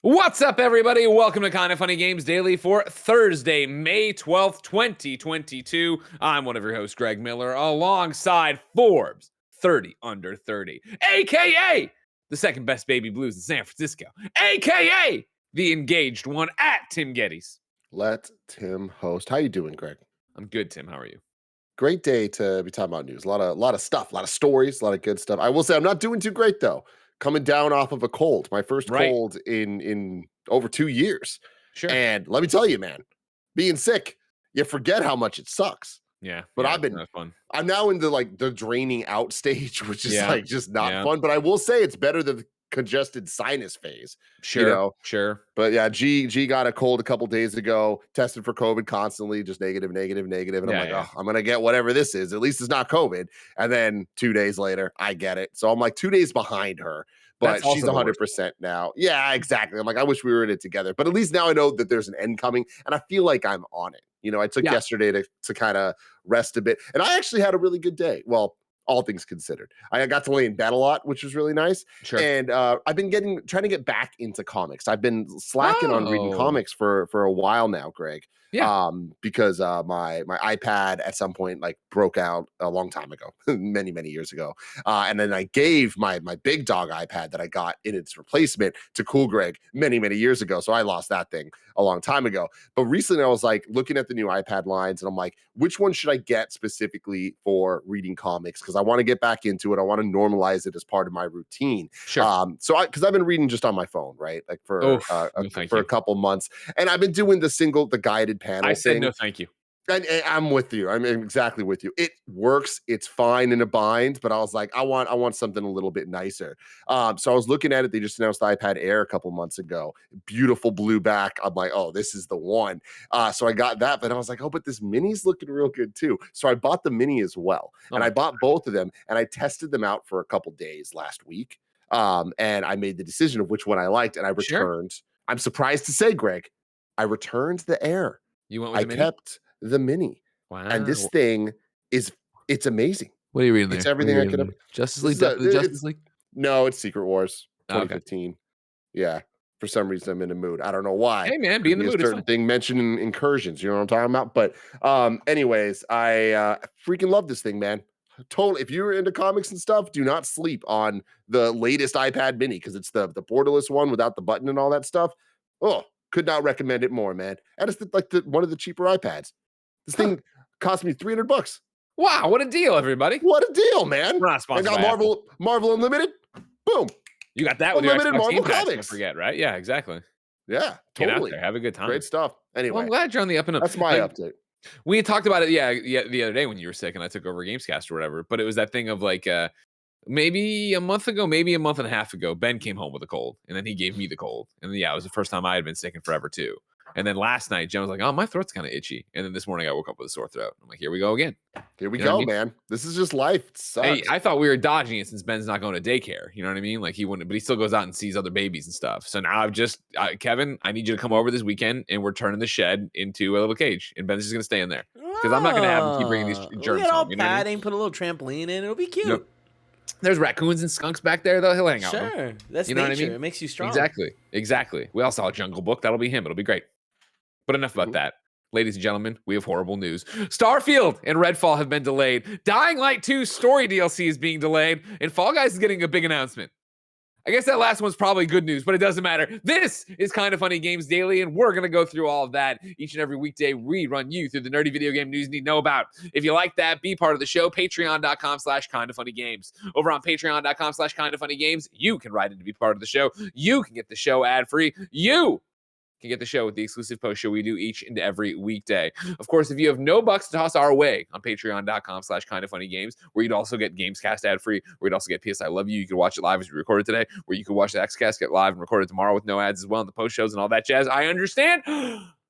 What's up, everybody? Welcome to Kind of Funny Games Daily for Thursday, May 12th, 2022. I'm one of your hosts, Greg Miller, alongside Forbes 30 Under 30, a.k.a. the second best baby blues in San Francisco, a.k.a. the engaged one at Tim Geddes. Let Tim host. How you doing, Greg? I'm good, Tim. How are you? Great day to be talking about news. A lot of stuff, a lot of stories, a lot of good stuff. I will say I'm not doing too great, though. Coming down off of a cold, my first cold in over 2 years. Sure. And let me tell you, man, being sick, you forget how much it sucks. Yeah. But fun. I'm now in the draining out stage, which is just not fun. But I will say it's better than the congested sinus phase. Sure. But yeah, G got a cold a couple days ago, tested for COVID constantly, just negative. And I'm like, oh, I'm going to get whatever this is. At least it's not COVID. And then 2 days later, I get it. So I'm like 2 days behind her, but she's 100% now. Yeah, exactly. I'm like, I wish we were in it together, but at least now I know that there's an end coming and I feel like I'm on it. I took yesterday to kind of rest a bit, and I actually had a really good day. Well, all things considered, I got to lay in bed a lot, which was really nice. Sure. And I've been trying to get back into comics. I've been slacking on reading comics for a while now, Greg. Yeah. Because my iPad at some point broke out a long time ago, many years ago. And then I gave my big dog iPad that I got in its replacement to Cool Greg many years ago. So I lost that thing a long time ago. But recently I was looking at the new iPad lines and I'm like, which one should I get specifically for reading comics? Because I want to get back into it. I want to normalize it as part of my routine. Sure. Because I've been reading just on my phone, right? For a couple months. And I've been doing the guided panel. I said no, thank you. And I'm with you. I'm exactly with you. It works. It's fine in a bind, but I was like, I want something a little bit nicer. So I was looking at it. They just announced the iPad Air a couple months ago. Beautiful blue back. I'm like, oh, this is the one. So I got that, but I was like, oh, but this mini's looking real good too. So I bought the mini as well, and I bought both of them, and I tested them out for a couple days last week. And I made the decision of which one I liked, and I returned. Sure. I'm surprised to say, Greg, I returned the Air. You went with the mini? Kept the mini. Wow. And this thing it's amazing. What are you reading there? It's everything I could have. Justice League? Justice League? No, it's Secret Wars 2015. Okay. Yeah. For some reason I'm in the mood. I don't know why. Hey man, be in the mood. A certain thing mentioned in Incursions. You know what I'm talking about? But anyways, I freaking love this thing, man. Totally. If you're into comics and stuff, do not sleep on the latest iPad mini because it's the borderless one without the button and all that stuff. Oh, could not recommend it more, man. And it's one of the cheaper iPads. This thing cost me $300. Wow, what a deal, everybody! What a deal, man! We're not sponsored. I got Marvel Unlimited. Boom. You got that with Unlimited your Xbox Marvel comics. comics. Don't forget, right? Yeah, exactly. Yeah, Get totally. out there, have a good time. Great stuff. Anyway, well, I'm glad you're on the up and up. That's my update. We talked about it, the other day when you were sick and I took over Gamescast or whatever. But it was that thing of maybe a month ago, maybe a month and a half ago, Ben came home with a cold, and then he gave me the cold, and it was the first time I had been sick in forever too. And then last night, Jen was like, oh, my throat's kind of itchy. And then this morning I woke up with a sore throat. I'm like, here we go again. Here we go, man. This is just life. It sucks. Hey, I thought we were dodging it since Ben's not going to daycare. You know what I mean? Like he wouldn't, but he still goes out and sees other babies and stuff. So now Kevin, I need you to come over this weekend and we're turning the shed into a little cage. And Ben's just going to stay in there. Because I'm not going to have him keep bringing these germs get all home. You know what I mean? put a little trampoline in. It'll be cute. Nope. There's raccoons and skunks back there, though. He'll hang out. Sure. That's nature. What I mean? It makes you strong. Exactly. We all saw a Jungle Book. That'll be him. It'll be great. But enough about that. Ladies and gentlemen, we have horrible news. Starfield and Redfall have been delayed. Dying Light 2 story DLC is being delayed. And Fall Guys is getting a big announcement. I guess that last one's probably good news, but it doesn't matter. This is Kind of Funny Games Daily, and we're going to go through all of that each and every weekday. We run you through the nerdy video game news you need to know about. If you like that, be part of the show. Patreon.com/kindoffunnygames. Over on Patreon.com/kindoffunnygames, you can write in to be part of the show. You can get the show ad-free. You can get the show with the exclusive post show we do each and every weekday. Of course, if you have no bucks to toss our way on patreon.com/kindoffunnygames, where you'd also get Gamescast ad-free, where you'd also get PS I Love You. You can watch it live as we recorded today, where you can watch the Xcast get live and recorded tomorrow with no ads as well, and the post shows and all that jazz. I understand.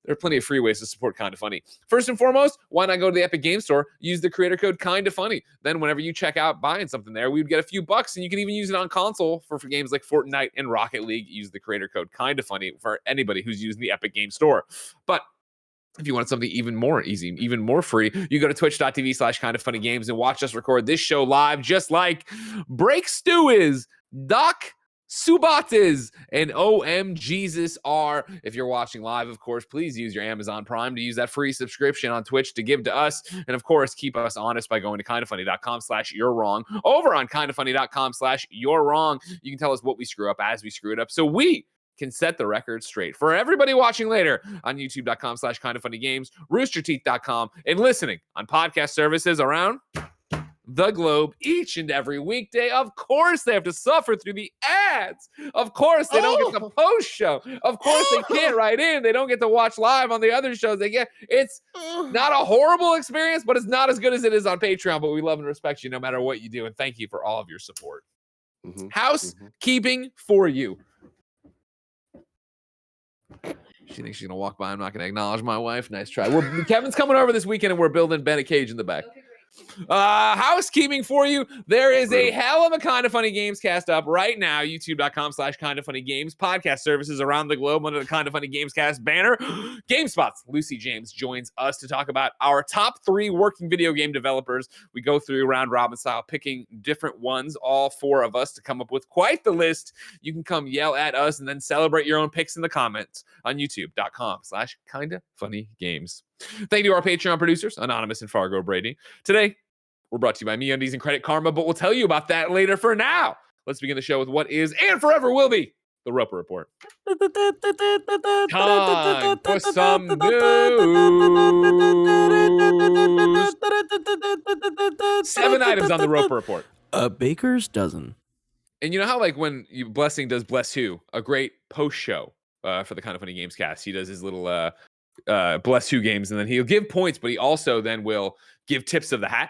There are plenty of free ways to support Kinda Funny. First and foremost, why not go to the Epic Game Store, use the creator code Kinda Funny. Then whenever you check out buying something there, we would get a few bucks, and you can even use it on console for games like Fortnite and Rocket League. Use the creator code Kinda Funny for anybody who's using the Epic Game Store. But if you want something even more easy, even more free, you go to twitch.tv/kindoffunnygames and watch us record this show live, just like Break Stew is. Doc Subates and OMGesus are. If you're watching live, of course, please use your Amazon Prime to use that free subscription on Twitch to give to us. And of course, keep us honest by going to kindafunny.com/you're wrong. Over on kindafunny.com/you're wrong, you can tell us what we screw up as we screw it up, so we can set the record straight. For everybody watching later on youtube.com/kindafunnygames, roosterteeth.com, and listening on podcast services around the globe each and every weekday. Of course, they have to suffer through the ads. Of course, they don't get the post show. Of course, they can't write in. They don't get to watch live on the other shows. It's not a horrible experience, but it's not as good as it is on Patreon. But we love and respect you no matter what you do. And thank you for all of your support. Housekeeping for you. She thinks she's going to walk by. I'm not going to acknowledge my wife. Nice try. Kevin's coming over this weekend, and we're building Ben a cage in the back. Okay, housekeeping for you. There is a hell of a Kinda Funny Games cast up right now. youtube.com/kindafunnygames. Podcast services around the globe under the Kinda Funny Games cast banner. GameSpot's Lucy James joins us to talk about our top 3 working video game developers. We go through round robin style, picking different ones, all 4 of us, to come up with quite the list. You can come yell at us and then celebrate your own picks in the comments on youtube.com/kindafunnygames. Thank you to our Patreon producers, Anonymous and Fargo Brady. Today, we're brought to you by MeUndies and Credit Karma, but we'll tell you about that later. For now, let's begin the show with what is and forever will be the Roper Report. Time for some news. 7 items on the Roper Report. A baker's dozen. And you know how, like, when Blessing does Bless Who, a great post show for the Kinda Funny Games cast, he does his little Bless Who games, and then he'll give points, but he also then will give tips of the hat.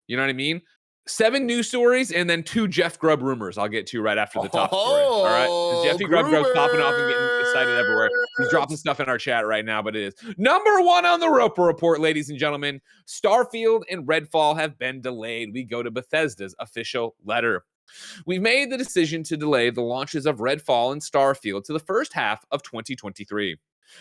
You know what I mean? 7 news stories and then 2 Jeff Grubb rumors I'll get to right after the top story. All right? Jeffy Grubb's popping off and getting excited everywhere. He's dropping stuff in our chat right now, but it is. Number 1 on the Roper Report, ladies and gentlemen. Starfield and Redfall have been delayed. We go to Bethesda's official letter. We've made the decision to delay the launches of Redfall and Starfield to the first half of 2023.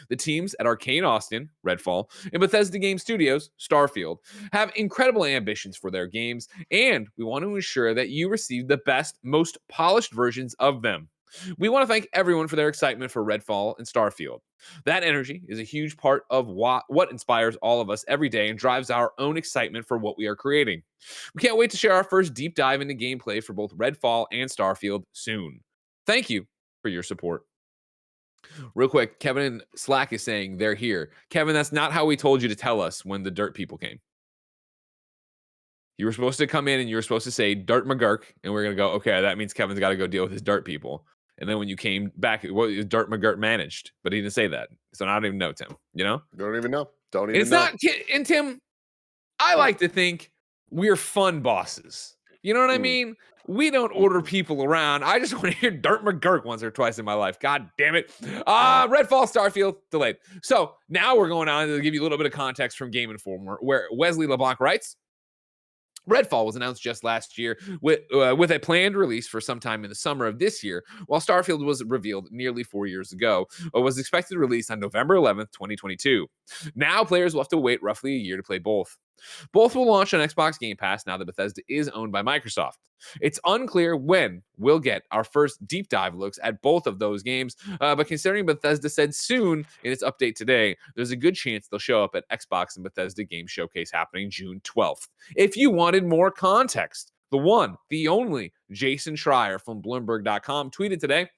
The teams at Arcane Austin, Redfall, and Bethesda Game Studios, Starfield, have incredible ambitions for their games, and we want to ensure that you receive the best, most polished versions of them. We want to thank everyone for their excitement for Redfall and Starfield. That energy is a huge part of what inspires all of us every day and drives our own excitement for what we are creating. We can't wait to share our first deep dive into gameplay for both Redfall and Starfield soon. Thank you for your support. Real quick, Kevin in Slack is saying they're here. Kevin, that's not how we told you to tell us when the dirt people came. You were supposed to come in and you were supposed to say Dirt McGurk, and we're going to go, okay, that means Kevin's got to go deal with his dirt people. And then when you came back, Dirt McGurk managed, but he didn't say that. So I don't even know, Tim, you know? Don't even know. Don't even it's know. Not, and Tim, I like to think we're fun bosses. You know what I mean? We don't order people around. I just want to hear Dirt McGurk once or twice in my life. God damn it. Redfall, Starfield, delayed. So now we're going on to give you a little bit of context from Game Informer, where Wesley LeBlanc writes, Redfall was announced just last year with a planned release for sometime in the summer of this year, while Starfield was revealed nearly 4 years ago, or was expected to release on November 11th, 2022. Now players will have to wait roughly a year to play both. Both will launch on Xbox Game Pass now that Bethesda is owned by Microsoft. It's unclear when we'll get our first deep dive looks at both of those games, but considering Bethesda said soon in its update today, there's a good chance they'll show up at Xbox and Bethesda Game Showcase happening June 12th. If you wanted more context, the one, the only, Jason Schreier from Bloomberg.com tweeted today,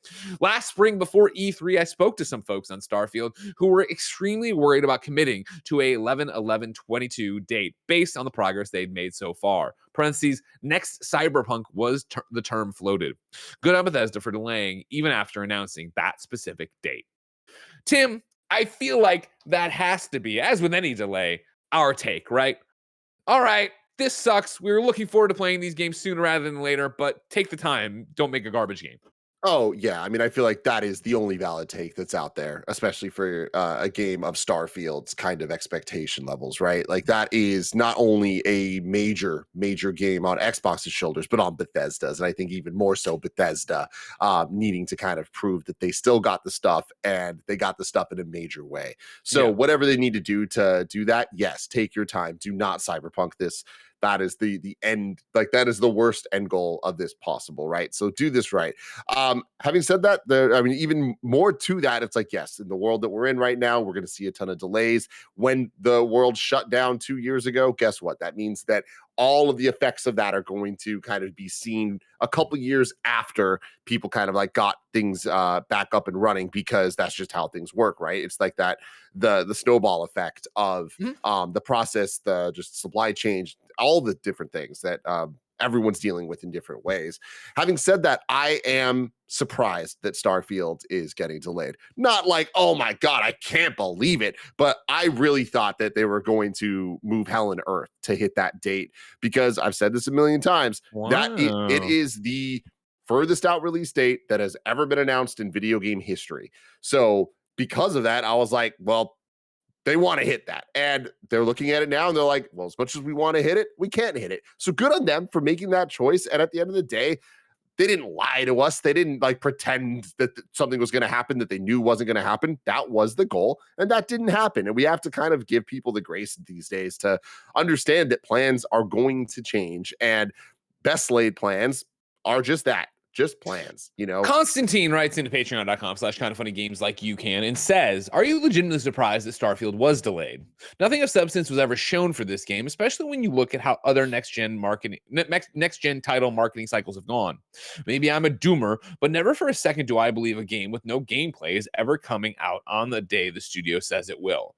last spring before E3, I spoke to some folks on Starfield who were extremely worried about committing to a 11/11/22 date based on the progress they'd made so far. Parentheses, next Cyberpunk was the term floated. Good on Bethesda for delaying even after announcing that specific date. Tim, I feel like that has to be, as with any delay, our take, right? All right. This sucks. We were looking forward to playing these games sooner rather than later, but take the time. Don't make a garbage game. Oh, yeah. I mean, I feel like that is the only valid take that's out there, especially for a game of Starfield's kind of expectation levels, right? Like, that is not only a major, major game on Xbox's shoulders, but on Bethesda's. And I think even more so Bethesda needing to kind of prove that they still got the stuff and they got the stuff in a major way. So whatever they need to do that, yes, take your time. Do not Cyberpunk this. That is the end, like that is the worst end goal of this possible, right? So do this right. Having said that, even more to that, it's like, yes, in the world that we're in right now, we're going to see a ton of delays. When the world shut down 2 years ago, guess what? That means that all of the effects of that are going to kind of be seen a couple years after people kind of like got things back up and running, because that's just how things work, right? It's like that the snowball effect of the process, the just supply chain, all the different things that everyone's dealing with in different ways. Having said that, I am surprised that Starfield is getting delayed. Not like, oh my God, I can't believe it. But I really thought that they were going to move hell and earth to hit that date, because I've said this a million times, that it is the furthest out release date that has ever been announced in video game history. So because of that, I was like, well, they want to hit that. And they're looking at it now and they're like, well, as much as we want to hit it, we can't hit it. So good on them for making that choice. And at the end of the day, they didn't lie to us. They didn't like pretend that something was going to happen that they knew wasn't going to happen. That was the goal. And that didn't happen. And we have to kind of give people the grace these days to understand that plans are going to change. And best laid plans are just that. Just plans, you know. Constantine writes into patreon.com/kindoffunnygames like you can and says, are you legitimately surprised that Starfield was delayed? Nothing of substance was ever shown for this game, especially when you look at how other next-gen title marketing cycles have gone. Maybe I'm a doomer, but never for a second do I believe a game with no gameplay is ever coming out on the day the studio says it will.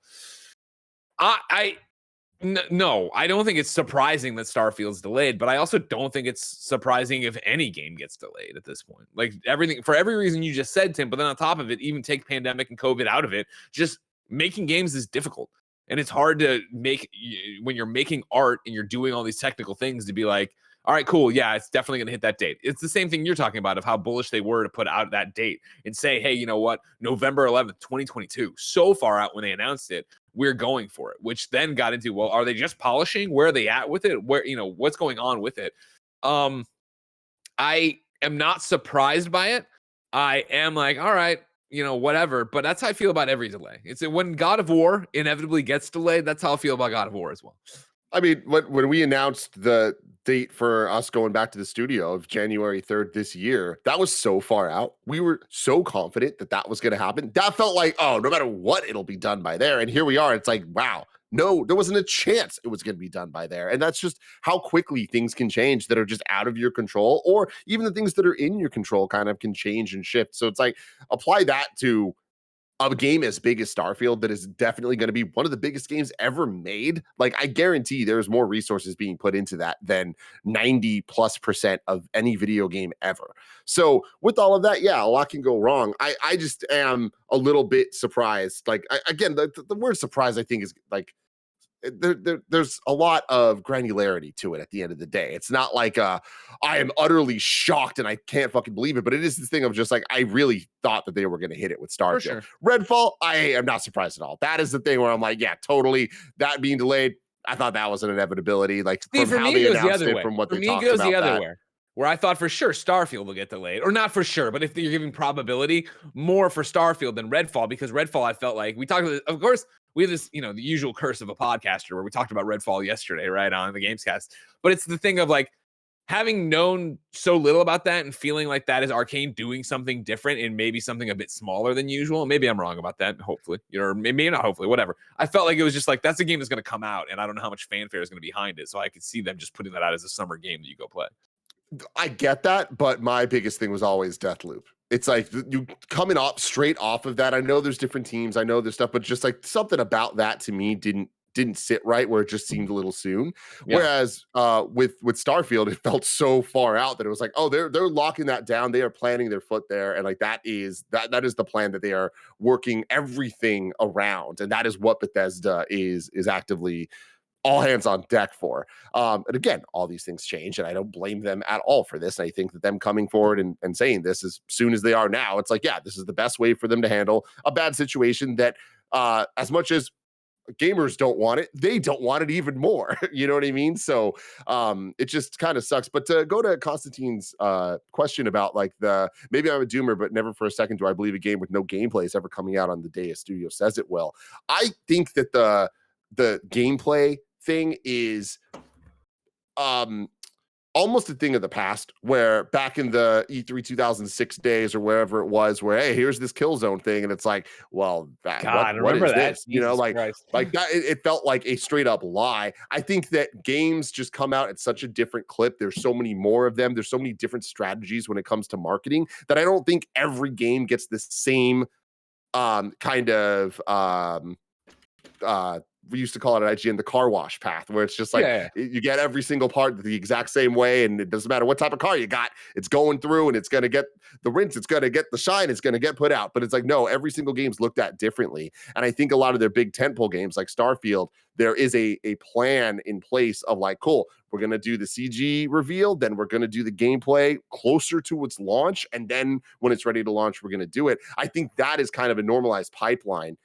No, I don't think it's surprising that Starfield's delayed, but I also don't think it's surprising if any game gets delayed at this point. Like everything, for every reason you just said, Tim, but then on top of it, even take pandemic and COVID out of it, just making games is difficult. And it's hard to make when you're making art and you're doing all these technical things to be like, all right, cool. Yeah, it's definitely going to hit that date. It's the same thing you're talking about of how bullish they were to put out that date and say, hey, you know what? November 11th, 2022, so far out when they announced it, we're going for it, which then got into, well, are they just polishing? Where are they at with it? Where, you know, what's going on with it? I am not surprised by it. I am like, all right, you know, whatever. But that's how I feel about every delay. It's when God of War inevitably gets delayed. That's how I feel about God of War as well. I mean, when we announced the date for us going back to the studio of January 3rd this year, that was so far out. We were so confident that that was going to happen. That felt like, oh, no matter what, it'll be done by there. And here we are. It's like, wow, no, there wasn't a chance it was going to be done by there. And that's just how quickly things can change that are just out of your control, or even the things that are in your control kind of can change and shift. So it's like, apply that to a game as big as Starfield that is definitely going to be one of the biggest games ever made. Like, I guarantee there's more resources being put into that than 90+% of any video game ever. So with all of that, yeah, a lot can go wrong. I just am a little bit surprised. Like, again, the word surprise, I think, is like, there's a lot of granularity to it at the end of the day. It's not like I am utterly shocked and I can't fucking believe it, but it is this thing of just like, I really thought that they were going to hit it with Starfield. Sure. Redfall, I am not surprised at all. That is the thing where I'm like, yeah, totally. That being delayed, I thought that was an inevitability. Like, See, from how they announced it, from what they talked about. For me, it goes the other way. Where I thought for sure Starfield will get delayed, or not for sure, but if you're giving probability, more for Starfield than Redfall, because Redfall, I felt like we talked about, of course, we have this, you know, the usual curse of a podcaster where we talked about Redfall yesterday, right, on the Gamescast. But it's the thing of like having known so little about that and feeling like that is Arcane doing something different and maybe something a bit smaller than usual. Maybe I'm wrong about that, hopefully, you know, or maybe not, hopefully, whatever. I felt like it was just like, that's a game that's going to come out and I don't know how much fanfare is going to be behind it. So I could see them just putting that out as a summer game that you go play. I get that, but my biggest thing was always Deathloop. It's like you coming up straight off of that. I know there's different teams, I know there's stuff, but just like something about that to me didn't sit right, where it just seemed a little soon. Yeah. Whereas with Starfield, it felt so far out that it was like, oh, they're locking that down. They are planting their foot there, and like that is the plan that they are working everything around, and that is what Bethesda is actively all hands on deck for. And again, all these things change, and I don't blame them at all for this. And I think that them coming forward and saying this as soon as they are now, it's like, yeah, this is the best way for them to handle a bad situation that as much as gamers don't want it, they don't want it even more. You know what I mean? So it just kind of sucks. But to go to Constantine's question about like maybe I'm a doomer, but never for a second do I believe a game with no gameplay is ever coming out on the day a studio says it will. I think that the gameplay thing is almost a thing of the past, where back in the E3 2006 days or wherever it was, where, hey, here's this Killzone thing, and it's like, well, God, what remember is that? this? Jesus Christ. Like that. It felt like a straight up lie. I think that games just come out at such a different clip. There's so many more of them. There's so many different strategies when it comes to marketing that I don't think every game gets the same kind of we used to call it at IGN the car wash path, where it's just like Yeah. you get every single part the exact same way, and it doesn't matter what type of car you got, it's going through and it's going to get the rinse, it's going to get the shine, it's going to get put out. But it's like, no, every single game's looked at differently. And I think a lot of their big tentpole games like Starfield, there is a plan in place of like, cool, we're going to do the CG reveal, then we're going to do the gameplay closer to its launch, and then when it's ready to launch, we're going to do it. I think that is kind of a normalized pipeline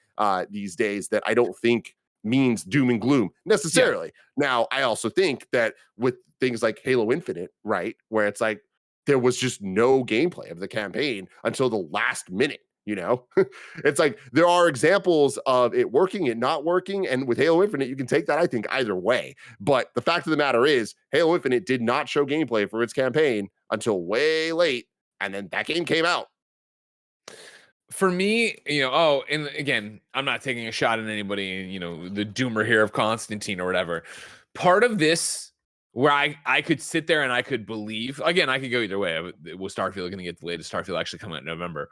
these days that I don't think means doom and gloom necessarily. Yeah. Now, I also think that with things like Halo Infinite, right, where it's like there was just no gameplay of the campaign until the last minute, you know? It's like there are examples of it working, it not working, and with Halo Infinite, you can take that, I think, either way. But the fact of the matter is, Halo Infinite did not show gameplay for its campaign until way late, and then that game came out. For me, and again, I'm not taking a shot at anybody, the doomer here of Constantine or whatever. Part of this, where I could sit there and I could believe, again, I could go either way. Was Starfield going to get delayed? Is Starfield actually coming out in November?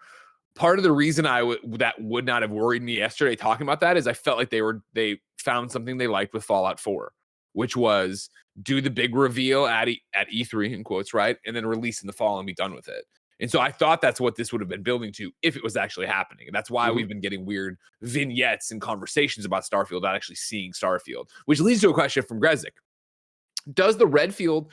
Part of the reason that would not have worried me yesterday talking about that is I felt like they found something they liked with Fallout 4, which was do the big reveal at E3 in quotes, right? And then release in the fall and be done with it. And so I thought that's what this would have been building to if it was actually happening. And that's why we've been getting weird vignettes and conversations about Starfield, not actually seeing Starfield, which leads to a question from Grezick. Does the Redfield,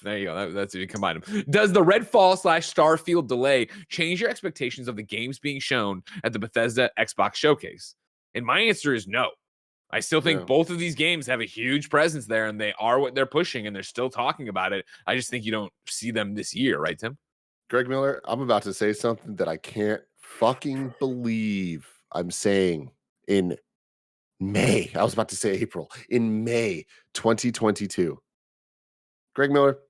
there you go, that's if you combine them. Does the Redfall / Starfield delay change your expectations of the games being shown at the Bethesda Xbox showcase? And my answer is no. I still think both of these games have a huge presence there, and they are what they're pushing, and they're still talking about it. I just think you don't see them this year, right, Tim? Greg Miller, I'm about to say something that I can't fucking believe I'm saying in May. I was about to say April. In May 2022. Greg Miller,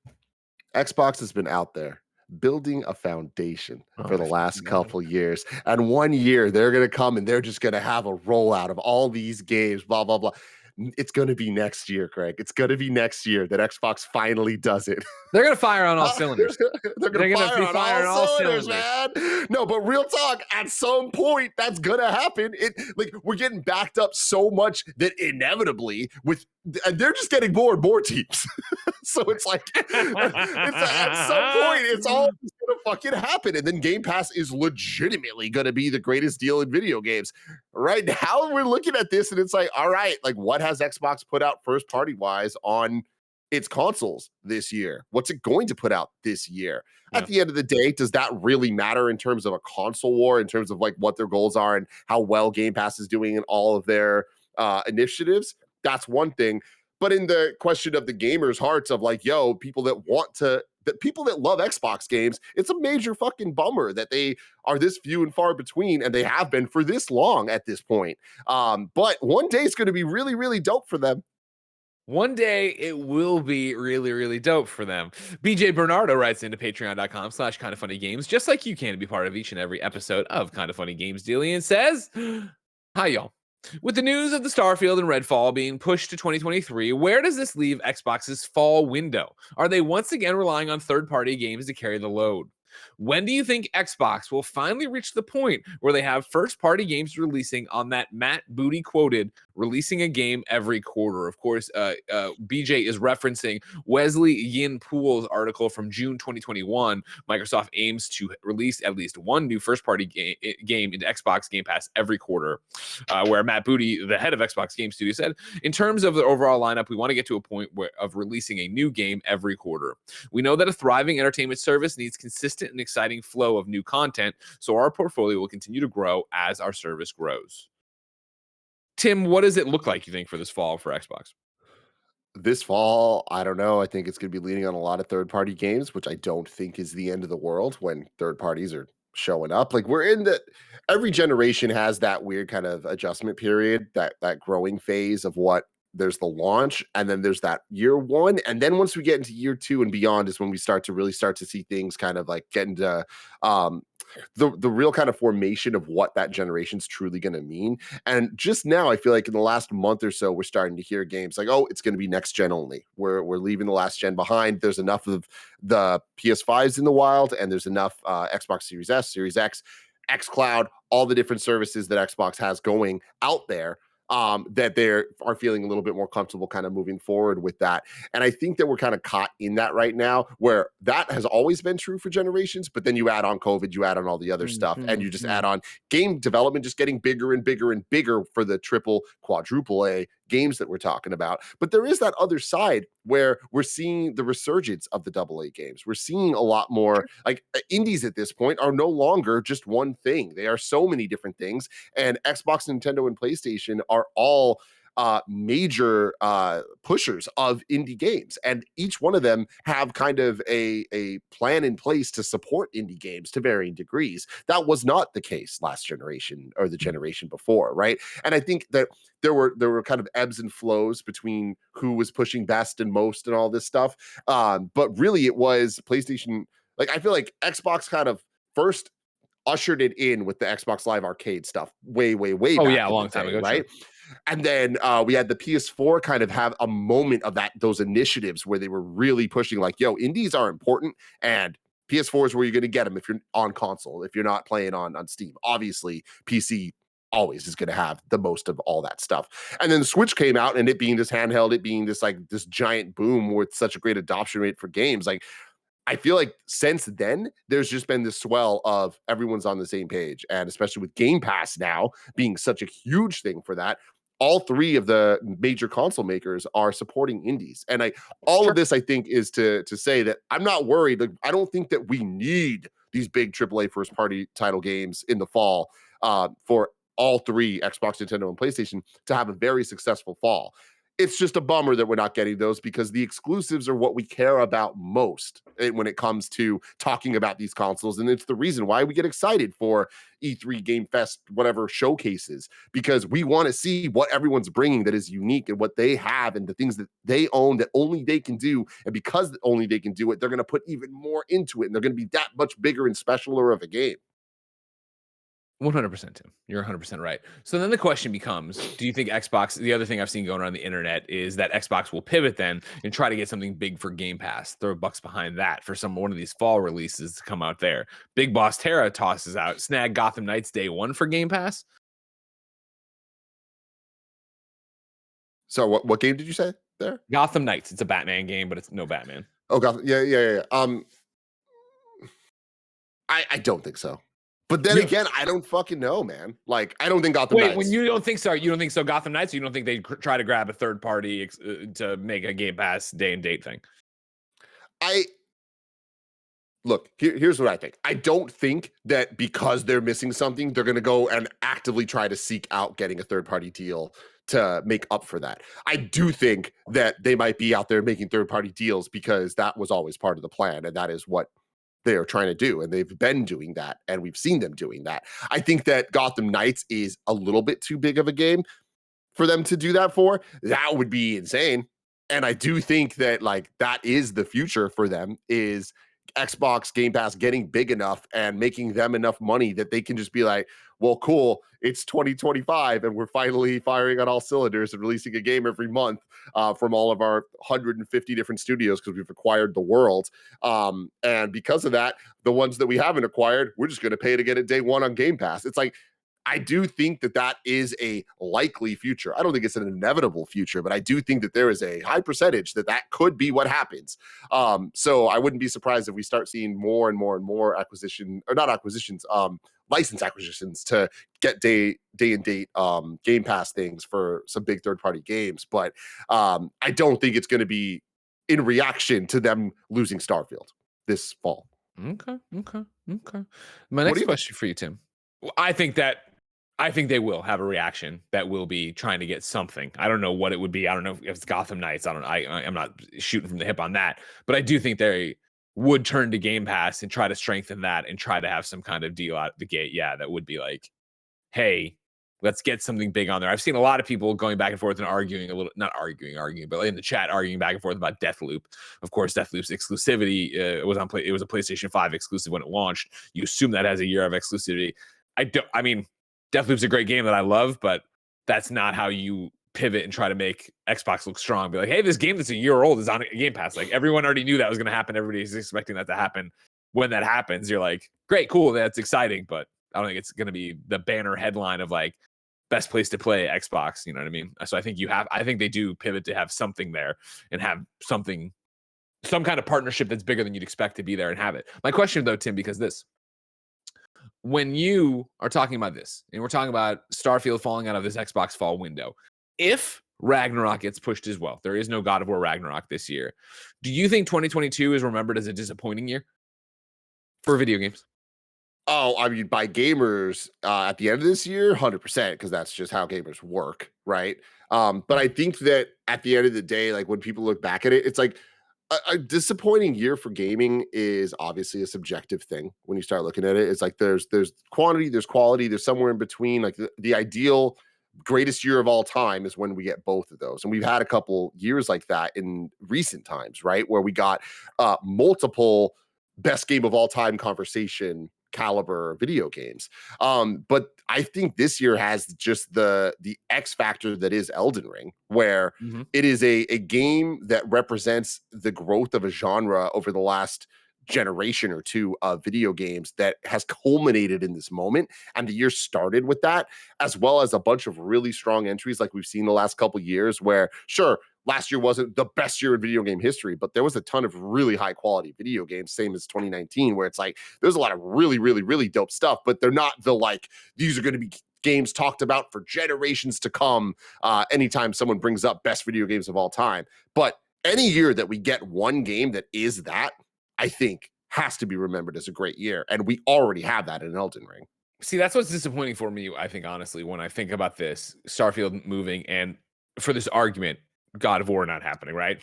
Xbox has been out there building a foundation for the last couple years. And 1 year, they're going to come and they're just going to have a rollout of all these games, blah, blah, blah. It's going to be next year, Greg. It's going to be next year that Xbox finally does it. They're going to fire on all cylinders. They're going to fire on all cylinders, man. No, but real talk, at some point, that's going to happen. We're getting backed up so much that inevitably, and they're just getting more and more teams. So it's like, at some point, it's all going to fucking happen. And then Game Pass is legitimately going to be the greatest deal in video games. Right now, we're looking at this and it's like, all right, like what has Xbox put out first party wise on its consoles this year? What's it going to put out this year? Yeah. At the end of the day, does that really matter in terms of a console war, in terms of like what their goals are and how well Game Pass is doing in all of their initiatives? That's one thing. But in the question of the gamers' hearts of like, yo, people that love Xbox games, it's a major fucking bummer that they are this few and far between, and they have been for this long at this point. But one day it's going to be really, really dope for them. One day it will be really, really dope for them. BJ Bernardo writes into patreon.com/kindoffunnygames, just like you can, to be part of each and every episode of Kind of Funny Games Daily, and says, hi, y'all. With the news of the Starfield and Redfall being pushed to 2023, where does this leave Xbox's fall window? Are they once again relying on third-party games to carry the load? When do you think Xbox will finally reach the point where they have first-party games releasing on that Matt Booty quoted, releasing a game every quarter? Of course, BJ is referencing Wesley Yin Poole's article from June 2021. Microsoft aims to release at least one new first-party game into Xbox Game Pass every quarter, where Matt Booty, the head of Xbox Game Studio, said, in terms of the overall lineup, we want to get to a point of releasing a new game every quarter. We know that a thriving entertainment service needs consistent and exciting flow of new content, so our portfolio will continue to grow as our service grows. Tim, what does it look like, you think, for this fall for Xbox? This fall, I don't know. I think it's going to be leaning on a lot of third-party games, which I don't think is the end of the world when third parties are showing up. Like every generation has that weird kind of adjustment period, that growing phase of what there's the launch, and then there's that year one, and then once we get into year two and beyond is when we start to see things kind of like get into the real kind of formation of what that generation's truly going to mean. And just now, I feel like in the last month or so, we're starting to hear games like, oh, it's going to be next gen only. We're leaving the last gen behind. There's enough of the PS5s in the wild, and there's enough Xbox Series S, Series X, xCloud, all the different services that Xbox has going out there, that they are feeling a little bit more comfortable kind of moving forward with that. And I think that we're kind of caught in that right now, where that has always been true for generations, but then you add on COVID, you add on all the other stuff, and you just add on game development just getting bigger and bigger and bigger for the triple, quadruple A games that we're talking about. But there is that other side where we're seeing the resurgence of the double A games. We're seeing a lot more like indies at this point are no longer just one thing. They are so many different things. And Xbox, Nintendo, and PlayStation are all major pushers of indie games, and each one of them have kind of a plan in place to support indie games to varying degrees. That was not the case last generation or the generation before, right? And I think that there were kind of ebbs and flows between who was pushing best and most and all this stuff. But really, it was PlayStation. Like, I feel like Xbox kind of first ushered it in with the Xbox Live Arcade stuff way back a in long the time day, ago, right? sure. And then we had the PS4 kind of have a moment of those initiatives where they were really pushing like, yo, indies are important, and PS4 is where you're going to get them if you're on console, if you're not playing on Steam. Obviously, PC always is going to have the most of all that stuff. And then the Switch came out, and it being this handheld, it being this like this giant boom with such a great adoption rate for games, like I feel like since then, there's just been this swell of everyone's on the same page. And especially with Game Pass now being such a huge thing for that, all three of the major console makers are supporting indies. And all of this, I think, is to say that I'm not worried. Like, I don't think that we need these big AAA first party title games in the fall for all three, Xbox, Nintendo, and PlayStation, to have a very successful fall. It's just a bummer that we're not getting those, because the exclusives are what we care about most when it comes to talking about these consoles. And it's the reason why we get excited for E3, Game Fest, whatever showcases, because we want to see what everyone's bringing that is unique and what they have and the things that they own that only they can do. And because only they can do it, they're going to put even more into it, and they're going to be that much bigger and specialer of a game. 100%, Tim. You're 100% right. So then the question becomes, do you think Xbox, the other thing I've seen going around the internet is that Xbox will pivot then and try to get something big for Game Pass, throw bucks behind that for one of these fall releases to come out there. Big Boss Terra tosses out, snag Gotham Knights day one for Game Pass. So what game did you say there? Gotham Knights. It's a Batman game, but it's no Batman. Oh, Gotham. Yeah. I don't think so. But then again, I don't fucking know, man. Like, I don't think Gotham Knights. Wait, when you don't think so, Gotham Knights, or you don't think they try to grab a third party to make a Game Pass day and date thing? Look, here's what I think. I don't think that because they're missing something, they're going to go and actively try to seek out getting a third-party deal to make up for that. I do think that they might be out there making third-party deals because that was always part of the plan, and that is what they are trying to do, and they've been doing that, and we've seen them doing that. I think that Gotham Knights is a little bit too big of a game for them to do that for. That would be insane. And I do think that like that is the future for them, is Xbox Game Pass getting big enough and making them enough money that they can just be like, well, cool, it's 2025 and we're finally firing on all cylinders and releasing a game every month from all of our 150 different studios because we've acquired the world. And because of that, the ones that we haven't acquired, we're just going to pay to get it day one on Game Pass. It's like, I do think that that is a likely future. I don't think it's an inevitable future, but I do think that there is a high percentage that that could be what happens. So I wouldn't be surprised if we start seeing more and more license acquisitions to get day and date Game Pass things for some big third party games. But I don't think it's going to be in reaction to them losing Starfield this fall. Okay. My next question for you, Tim. I think they will have a reaction that will be trying to get something. I don't know what it would be. I don't know if it's Gotham Knights. I'm not shooting from the hip on that, but I do think they would turn to Game Pass and try to strengthen that and try to have some kind of deal out the gate. Yeah, that would be like, hey, Let's get something big on there. I've seen a lot of people going back and forth and arguing a little, not arguing, but in the chat arguing back and forth about Deathloop. Of course, Deathloop's exclusivity it was a PlayStation 5 exclusive when it launched. You assume that has a year of exclusivity. I mean, Deathloop's a great game that I love, but that's not how you pivot and try to make Xbox look strong. Be like, hey, this game that's a year old is on Game Pass. Like, everyone already knew that was going to happen. Everybody's expecting that to happen. When that happens, you're like, great, cool, that's exciting, but I don't think it's going to be the banner headline of like best place to play Xbox. You know what I mean? So I think they do pivot to have something there and have some kind of partnership that's bigger than you'd expect to be there and have it. My question though, Tim, because when you are talking about this and we're talking about Starfield falling out of this Xbox fall window, if Ragnarok gets pushed as well, there is no God of War Ragnarok this year. Do you think 2022 is remembered as a disappointing year for video games? Oh, I mean, by gamers at the end of this year, 100%, because that's just how gamers work, right? But I think that at the end of the day, like when people look back at it, it's like a disappointing year for gaming is obviously a subjective thing. When you start looking at it, it's like there's quantity, there's quality, there's somewhere in between. Like the ideal greatest year of all time is when we get both of those, and we've had a couple years like that in recent times, right? Where we got multiple best game of all time conversation caliber video games. But I think this year has just the X factor that is Elden Ring, where it is a game that represents the growth of a genre over the last generation or two of video games that has culminated in this moment. And the year started with that, as well as a bunch of really strong entries like we've seen the last couple years, where sure, last year wasn't the best year in video game history, but there was a ton of really high quality video games, same as 2019, where it's like there's a lot of really, really, really dope stuff, but they're not the like, these are going to be games talked about for generations to come anytime someone brings up best video games of all time. But any year that we get one game that is that, I think has to be remembered as a great year. And we already have that in Elden Ring. See, that's what's disappointing for me, I think, honestly, when I think about this Starfield moving and for this argument, God of War not happening, right?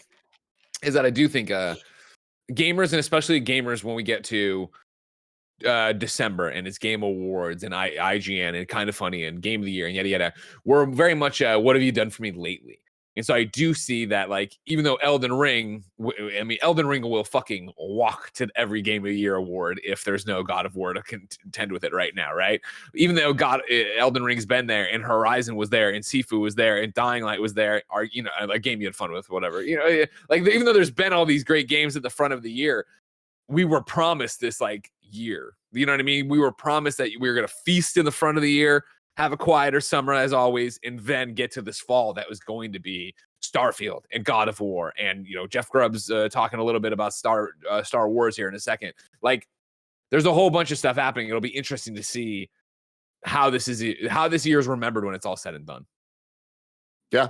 Is that I do think gamers, and especially gamers when we get to December and it's Game Awards and IGN and Kind of Funny and Game of the Year and yada yada, we're very much what have you done for me lately? And so I do see that, like, even though Elden Ring will fucking walk to every Game of the Year award if there's no God of War to contend with it right now, right? Even though Elden Ring's been there and Horizon was there and Sifu was there and Dying Light was there, or, you know, a game you had fun with, whatever, you know, like even though there's been all these great games at the front of the year, we were promised this like year. You know what I mean? We were promised that we were going to feast in the front of the year, have a quieter summer as always, and then get to this fall that was going to be Starfield and God of War. And, you know, Jeff Grubb's talking a little bit about Star Wars here in a second. Like, there's a whole bunch of stuff happening. It'll be interesting to see how this year is remembered when it's all said and done. Yeah,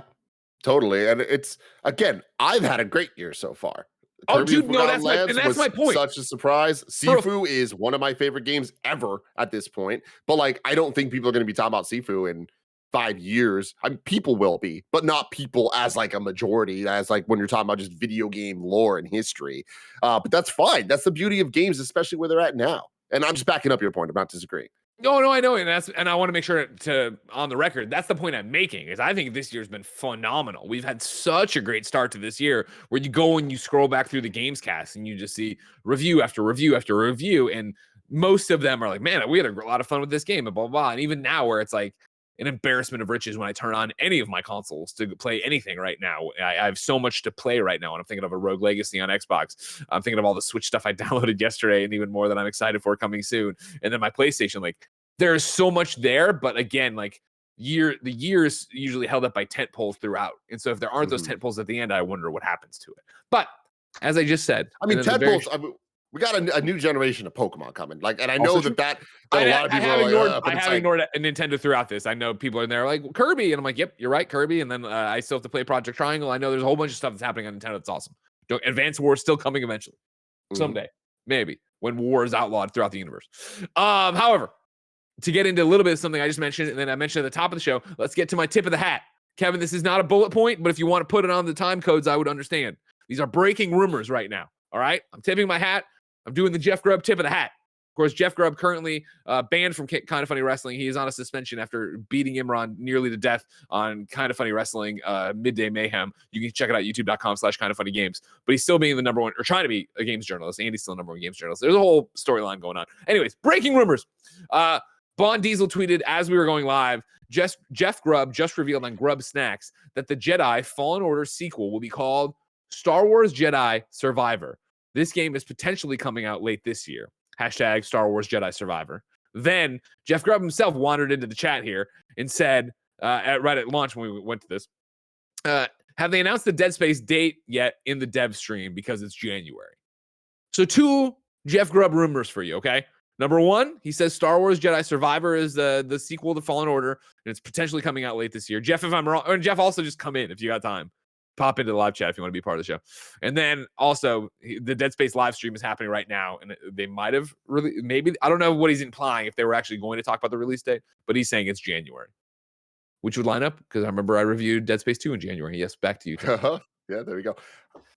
totally. And it's, again, I've had a great year so far. Oh, Kirby dude, no, that's my point. Such a surprise. Sifu is one of my favorite games ever at this point. But like, I don't think people are going to be talking about Sifu in 5 years. I mean, people will be, but not people as like a majority, as like when you're talking about just video game lore and history. But that's fine. That's the beauty of games, especially where they're at now. And I'm just backing up your point. I'm not disagreeing. No, I know, and I want to make sure to on the record. That's the point I'm making. Is I think this year's been phenomenal. We've had such a great start to this year, where you go and you scroll back through the games cast and you just see review after review after review, and most of them are like, "Man, we had a lot of fun with this game," and blah blah blah. And even now, where it's like an embarrassment of riches when I turn on any of my consoles to play anything right now. I have so much to play right now, and I'm thinking of a Rogue Legacy on Xbox. I'm thinking of all the Switch stuff I downloaded yesterday, and even more that I'm excited for coming soon. And then my PlayStation, like, there's so much there, but again, like the year is usually held up by tent poles throughout. And so if there aren't those tent poles at the end, I wonder what happens to it. But as I just said, I mean, tent poles, we got a new generation of Pokemon coming. Like, and I know that a lot of people I have ignored Nintendo throughout this. I know people in there like Kirby, and I'm like, yep, you're right, Kirby. And then I still have to play Project Triangle. I know there's a whole bunch of stuff that's happening on Nintendo that's awesome. Advance War is still coming eventually. Someday. Maybe. When war is outlawed throughout the universe. However, to get into a little bit of something I just mentioned, and then I mentioned at the top of the show, let's get to my tip of the hat. Kevin, this is not a bullet point, but if you want to put it on the time codes, I would understand. These are breaking rumors right now. All right? I'm tipping my hat. I'm doing the Jeff Grubb tip of the hat. Of course, Jeff Grubb currently banned from Kind of Funny Wrestling. He is on a suspension after beating Imran nearly to death on Kind of Funny Wrestling Midday Mayhem. You can check it out, youtube.com/kindoffunnygames. But he's still being the number one, or trying to be a games journalist. Andy's still number one games journalist. There's a whole storyline going on. Anyways, breaking rumors. Bond Diesel tweeted as we were going live, Jeff Grubb just revealed on Grubb Snacks that the Jedi Fallen Order sequel will be called Star Wars Jedi Survivor. This game is potentially coming out late this year. Hashtag Star Wars Jedi Survivor. Then Jeff Grubb himself wandered into the chat here and said, right at launch when we went to this, have they announced the Dead Space date yet in the dev stream? Because it's January. So 2 Jeff Grubb rumors for you, okay? Number 1, he says Star Wars Jedi Survivor is the sequel to Fallen Order, and it's potentially coming out late this year. Jeff, if I'm wrong, or Jeff, also just come in if you got time. Pop into the live chat if you want to be part of the show. And then also, the Dead Space live stream is happening right now, and they might have really, maybe, I don't know what he's implying, if they were actually going to talk about the release date, but he's saying it's January, which would line up, because I remember I reviewed Dead Space 2 in January. Yes, back to you, Tim. Yeah, there we go.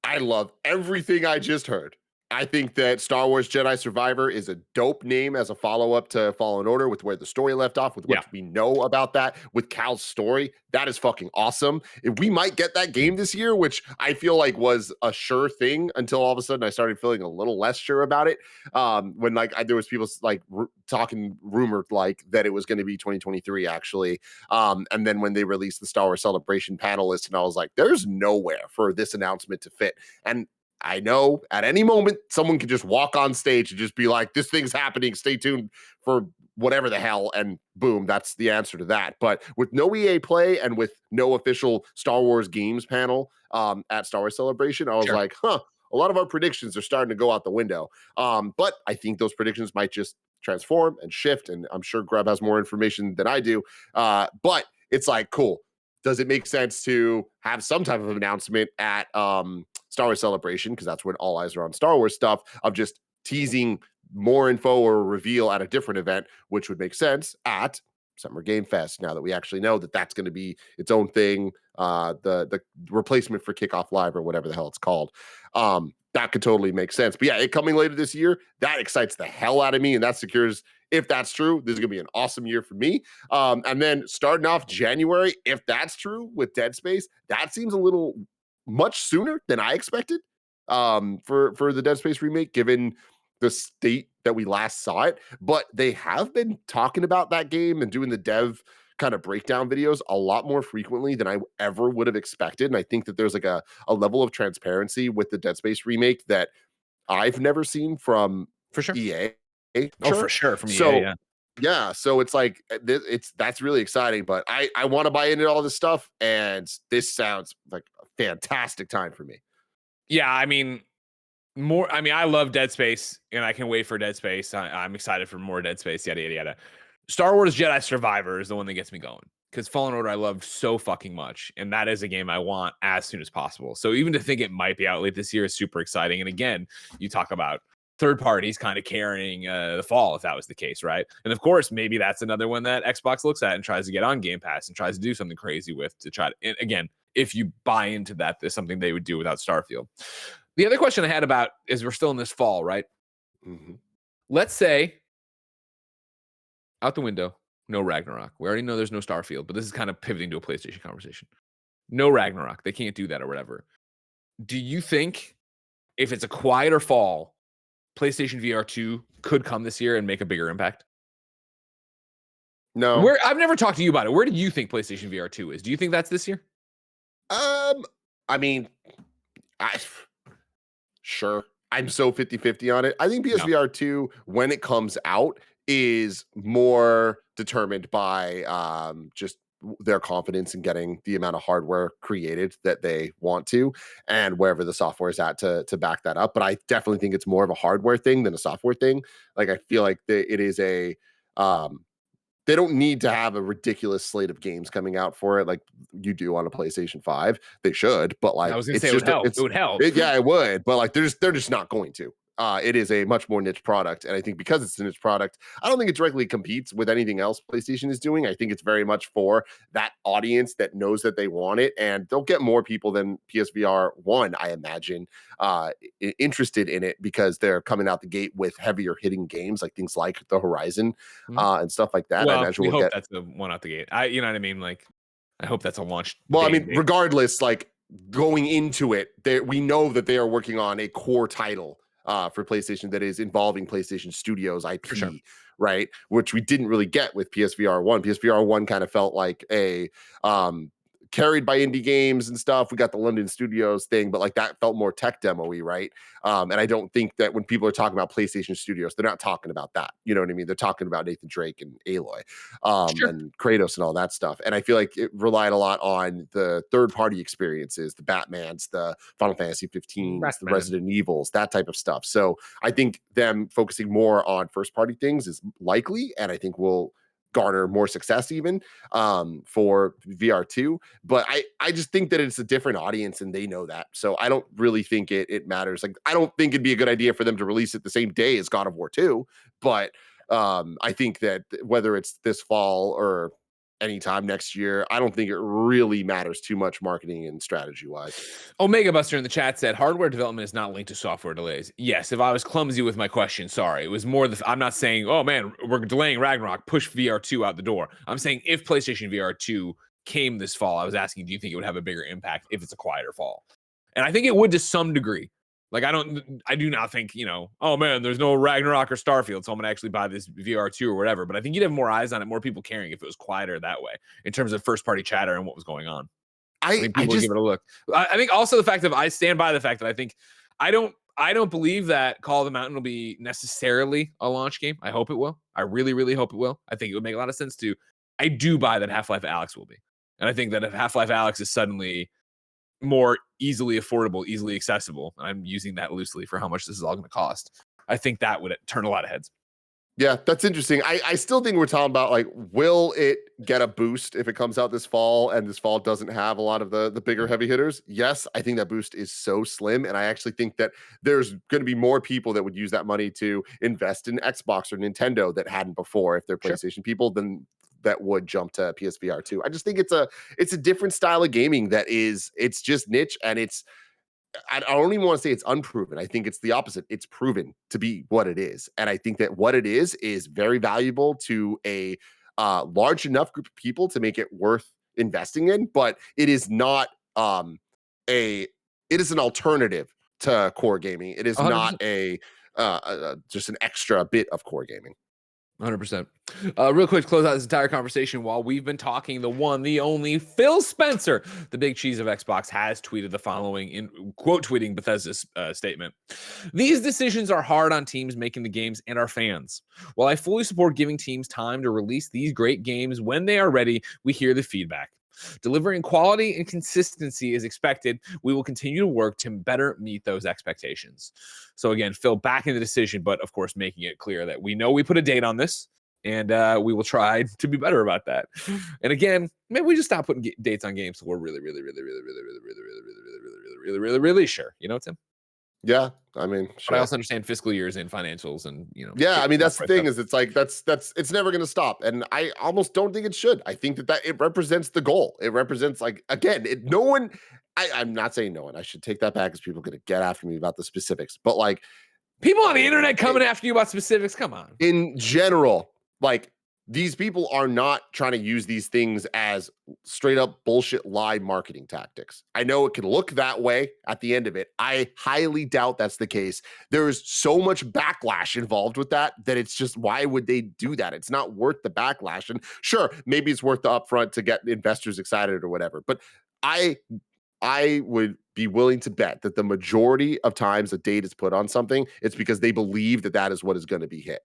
I love everything I just heard. I think that Star Wars Jedi Survivor is a dope name as a follow-up to Fallen Order, with where the story left off, with what we know about that, with Cal's story. That is fucking awesome. If we might get that game this year, which I feel like was a sure thing until all of a sudden I started feeling a little less sure about it. When there was people like talking rumored like that it was going to be 2023 actually. And then when they released the Star Wars Celebration panel list, and I was like, there's nowhere for this announcement to fit. And I know at any moment someone could just walk on stage and just be like, this thing's happening, stay tuned for whatever the hell, and boom, that's the answer to that. But with no EA Play and with no official Star Wars games panel at Star Wars Celebration, I was like, a lot of our predictions are starting to go out the window. But I think those predictions might just transform and shift, and I'm sure Grubb has more information than I do. But it's like, cool. Does it make sense to have some type of announcement at Star Wars Celebration, because that's when all eyes are on Star Wars stuff, of just teasing more info or reveal at a different event, which would make sense at Summer Game Fest, now that we actually know that that's going to be its own thing, the replacement for Kickoff Live or whatever the hell it's called. That could totally make sense. But yeah, it coming later this year, that excites the hell out of me, and that secures, if that's true, this is going to be an awesome year for me. And then starting off January, if that's true with Dead Space, that seems a little much sooner than I expected for the Dead Space remake, given the state that we last saw it. But they have been talking about that game and doing the dev kind of breakdown videos a lot more frequently than I ever would have expected. And I think that there's like a level of transparency with the Dead Space remake that I've never seen from EA. For sure from EA, yeah. So it's like, that's really exciting, but I want to buy into all this stuff, and this sounds like a fantastic time for me. Yeah, I mean, I love Dead Space, and I can wait for Dead Space. I'm excited for more Dead Space, yada, yada, yada. Star Wars Jedi Survivor is the one that gets me going, because Fallen Order I love so fucking much, and that is a game I want as soon as possible. So even to think it might be out late this year is super exciting. And again, you talk about third parties kind of carrying the fall, if that was the case, right? And of course, maybe that's another one that Xbox looks at and tries to get on Game Pass and tries to do something crazy with, to try to, and again, if you buy into that, there's something they would do without Starfield. The other question I had about is, we're still in this fall, right? Mm-hmm. Let's say, out the window, no Ragnarok. We already know there's no Starfield, but this is kind of pivoting to a PlayStation conversation. No Ragnarok. They can't do that or whatever. Do you think if it's a quieter fall, PlayStation VR 2 could come this year and make a bigger impact? No. I've never talked to you about it. Where do you think PlayStation VR 2 is? Do you think that's this year? I mean, sure. I'm so 50-50 on it. I think PSVR 2, when it comes out, is more determined by just their confidence in getting the amount of hardware created that they want to, and wherever the software is at to back that up. But I definitely think it's more of a hardware thing than a software thing. Like, I feel like it is a they don't need to have a ridiculous slate of games coming out for it like you do on a PlayStation 5. They should, but like, I was gonna say it would help. It would help. Yeah, it would, but like they're just not going to. it is a much more niche product. And I think because it's a niche product, I don't think it directly competes with anything else PlayStation is doing. I think it's very much for that audience that knows that they want it. And they'll get more people than PSVR 1, I imagine, interested in it because they're coming out the gate with heavier hitting games, like things like the Horizon and stuff like that. Well, I imagine we we'll hope get. that's the one out the gate. You know what I mean? Like, I hope that's a launch. Well, I day mean, date. regardless, like going into it, we know that they are working on a core title for PlayStation that is involving PlayStation Studios IP, sure. right? Which we didn't really get with PSVR 1. PSVR 1 kind of felt like a carried by indie games and stuff. We got the London Studios thing, but like that felt more tech demo-y, right? And I don't think that when people are talking about PlayStation Studios, they're not talking about that. You know what I mean? They're talking about Nathan Drake and Aloy and Kratos and all that stuff. And I feel like it relied a lot on the third-party experiences, the Batmans, the Final Fantasy 15s, the Resident Evils, that type of stuff. So I think them focusing more on first-party things is likely, and I think will garner more success even for VR2. But I just think that it's a different audience and they know that. So I don't really think it matters. Like, I don't think it'd be a good idea for them to release it the same day as God of War 2. But I think that whether it's this fall or anytime next year, I don't think it really matters too much marketing and strategy wise. Omega Buster in the chat said hardware development is not linked to software delays. Yes, if I was clumsy with my question, sorry. It was more I'm not saying, oh man, we're delaying Ragnarok, push VR2 out the door. I'm saying if PlayStation VR2 came this fall, I was asking, do you think it would have a bigger impact if it's a quieter fall? And I think it would to some degree. Like, I do not think, oh man, there's no Ragnarok or Starfield, so I'm gonna actually buy this VR2 or whatever. But I think you'd have more eyes on it, more people caring if it was quieter that way in terms of first party chatter and what was going on. I think people would give it a look. I think also the fact that I stand by the fact that I think I don't believe that Call of the Mountain will be necessarily a launch game. I hope it will. I really, really hope it will. I think it would make a lot of sense to. I do buy that Half-Life Alyx will be. And I think that if Half-Life Alyx is suddenly more easily affordable, easily accessible, I'm using that loosely for how much this is all going to cost, I think that would turn a lot of heads. Yeah, that's interesting. I still think we're talking about, like, will it get a boost if it comes out this fall and this fall doesn't have a lot of the bigger heavy hitters? Yes, I think that boost is so slim. And I actually think that there's going to be more people that would use that money to invest in Xbox or Nintendo that hadn't before if they're PlayStation people than that would jump to PSVR 2. I just think it's a different style of gaming it's just niche, and I don't even want to say it's unproven. I think it's the opposite. It's proven to be what it is. And I think that what it is very valuable to a large enough group of people to make it worth investing in, but it is not it is an alternative to core gaming. It is 100%. not just an extra bit of core gaming. 100%. Real quick to close out this entire conversation, while we've been talking, the one, the only Phil Spencer, the big cheese of Xbox, has tweeted the following in quote tweeting Bethesda's statement. These decisions are hard on teams making the games and our fans. While I fully support giving teams time to release these great games when they are ready, we hear the feedback. Delivering quality and consistency is expected. We will continue to work to better meet those expectations. So again, Phil backing the decision, but of course making it clear that we know we put a date on this, and we will try to be better about that. And again, maybe we just stop putting dates on games so we're really, really, really, really, really, really, really, really, really, really, really, really, really, really sure. You know, Tim? Yeah, I mean, sure. But I also understand fiscal years and financials, and Yeah, I mean, that's the thing is it's like that's it's never going to stop, and I almost don't think it should. I think that it represents the goal. It represents, like, again, no one. I'm not saying no one. I should take that back because people are going to get after me about the specifics. But like, people on the internet coming after you about specifics, come on. In general, like, these people are not trying to use these things as straight up bullshit lie marketing tactics. I know it can look that way at the end of it. I highly doubt that's the case. There is so much backlash involved with that it's just, why would they do that? It's not worth the backlash. And sure, maybe it's worth the upfront to get investors excited or whatever. But I would be willing to bet that the majority of times a date is put on something, it's because they believe that is what is going to be hit.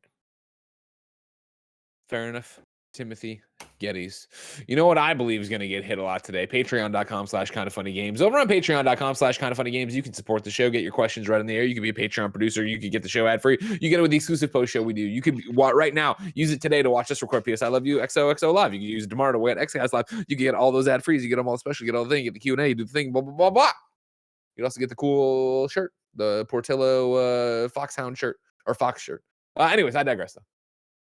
Fair enough. Timothy Geddes. You know what I believe is going to get hit a lot today? Patreon.com/kindoffunnygames. Over on Patreon.com/kindoffunnygames, you can support the show, get your questions right in the air. You can be a Patreon producer. You can get the show ad free. You get it with the exclusive post show we do. You can right now use it today to watch us record PS I Love You XOXO live. You can use it tomorrow to wait XGuys live. You can get all those ad frees. You get them all special. You get all the thing. You get the Q&A. You do the thing. Blah blah blah blah. You can also get the cool shirt. the Portillo Foxhound shirt or Fox shirt. Anyways, I digress though.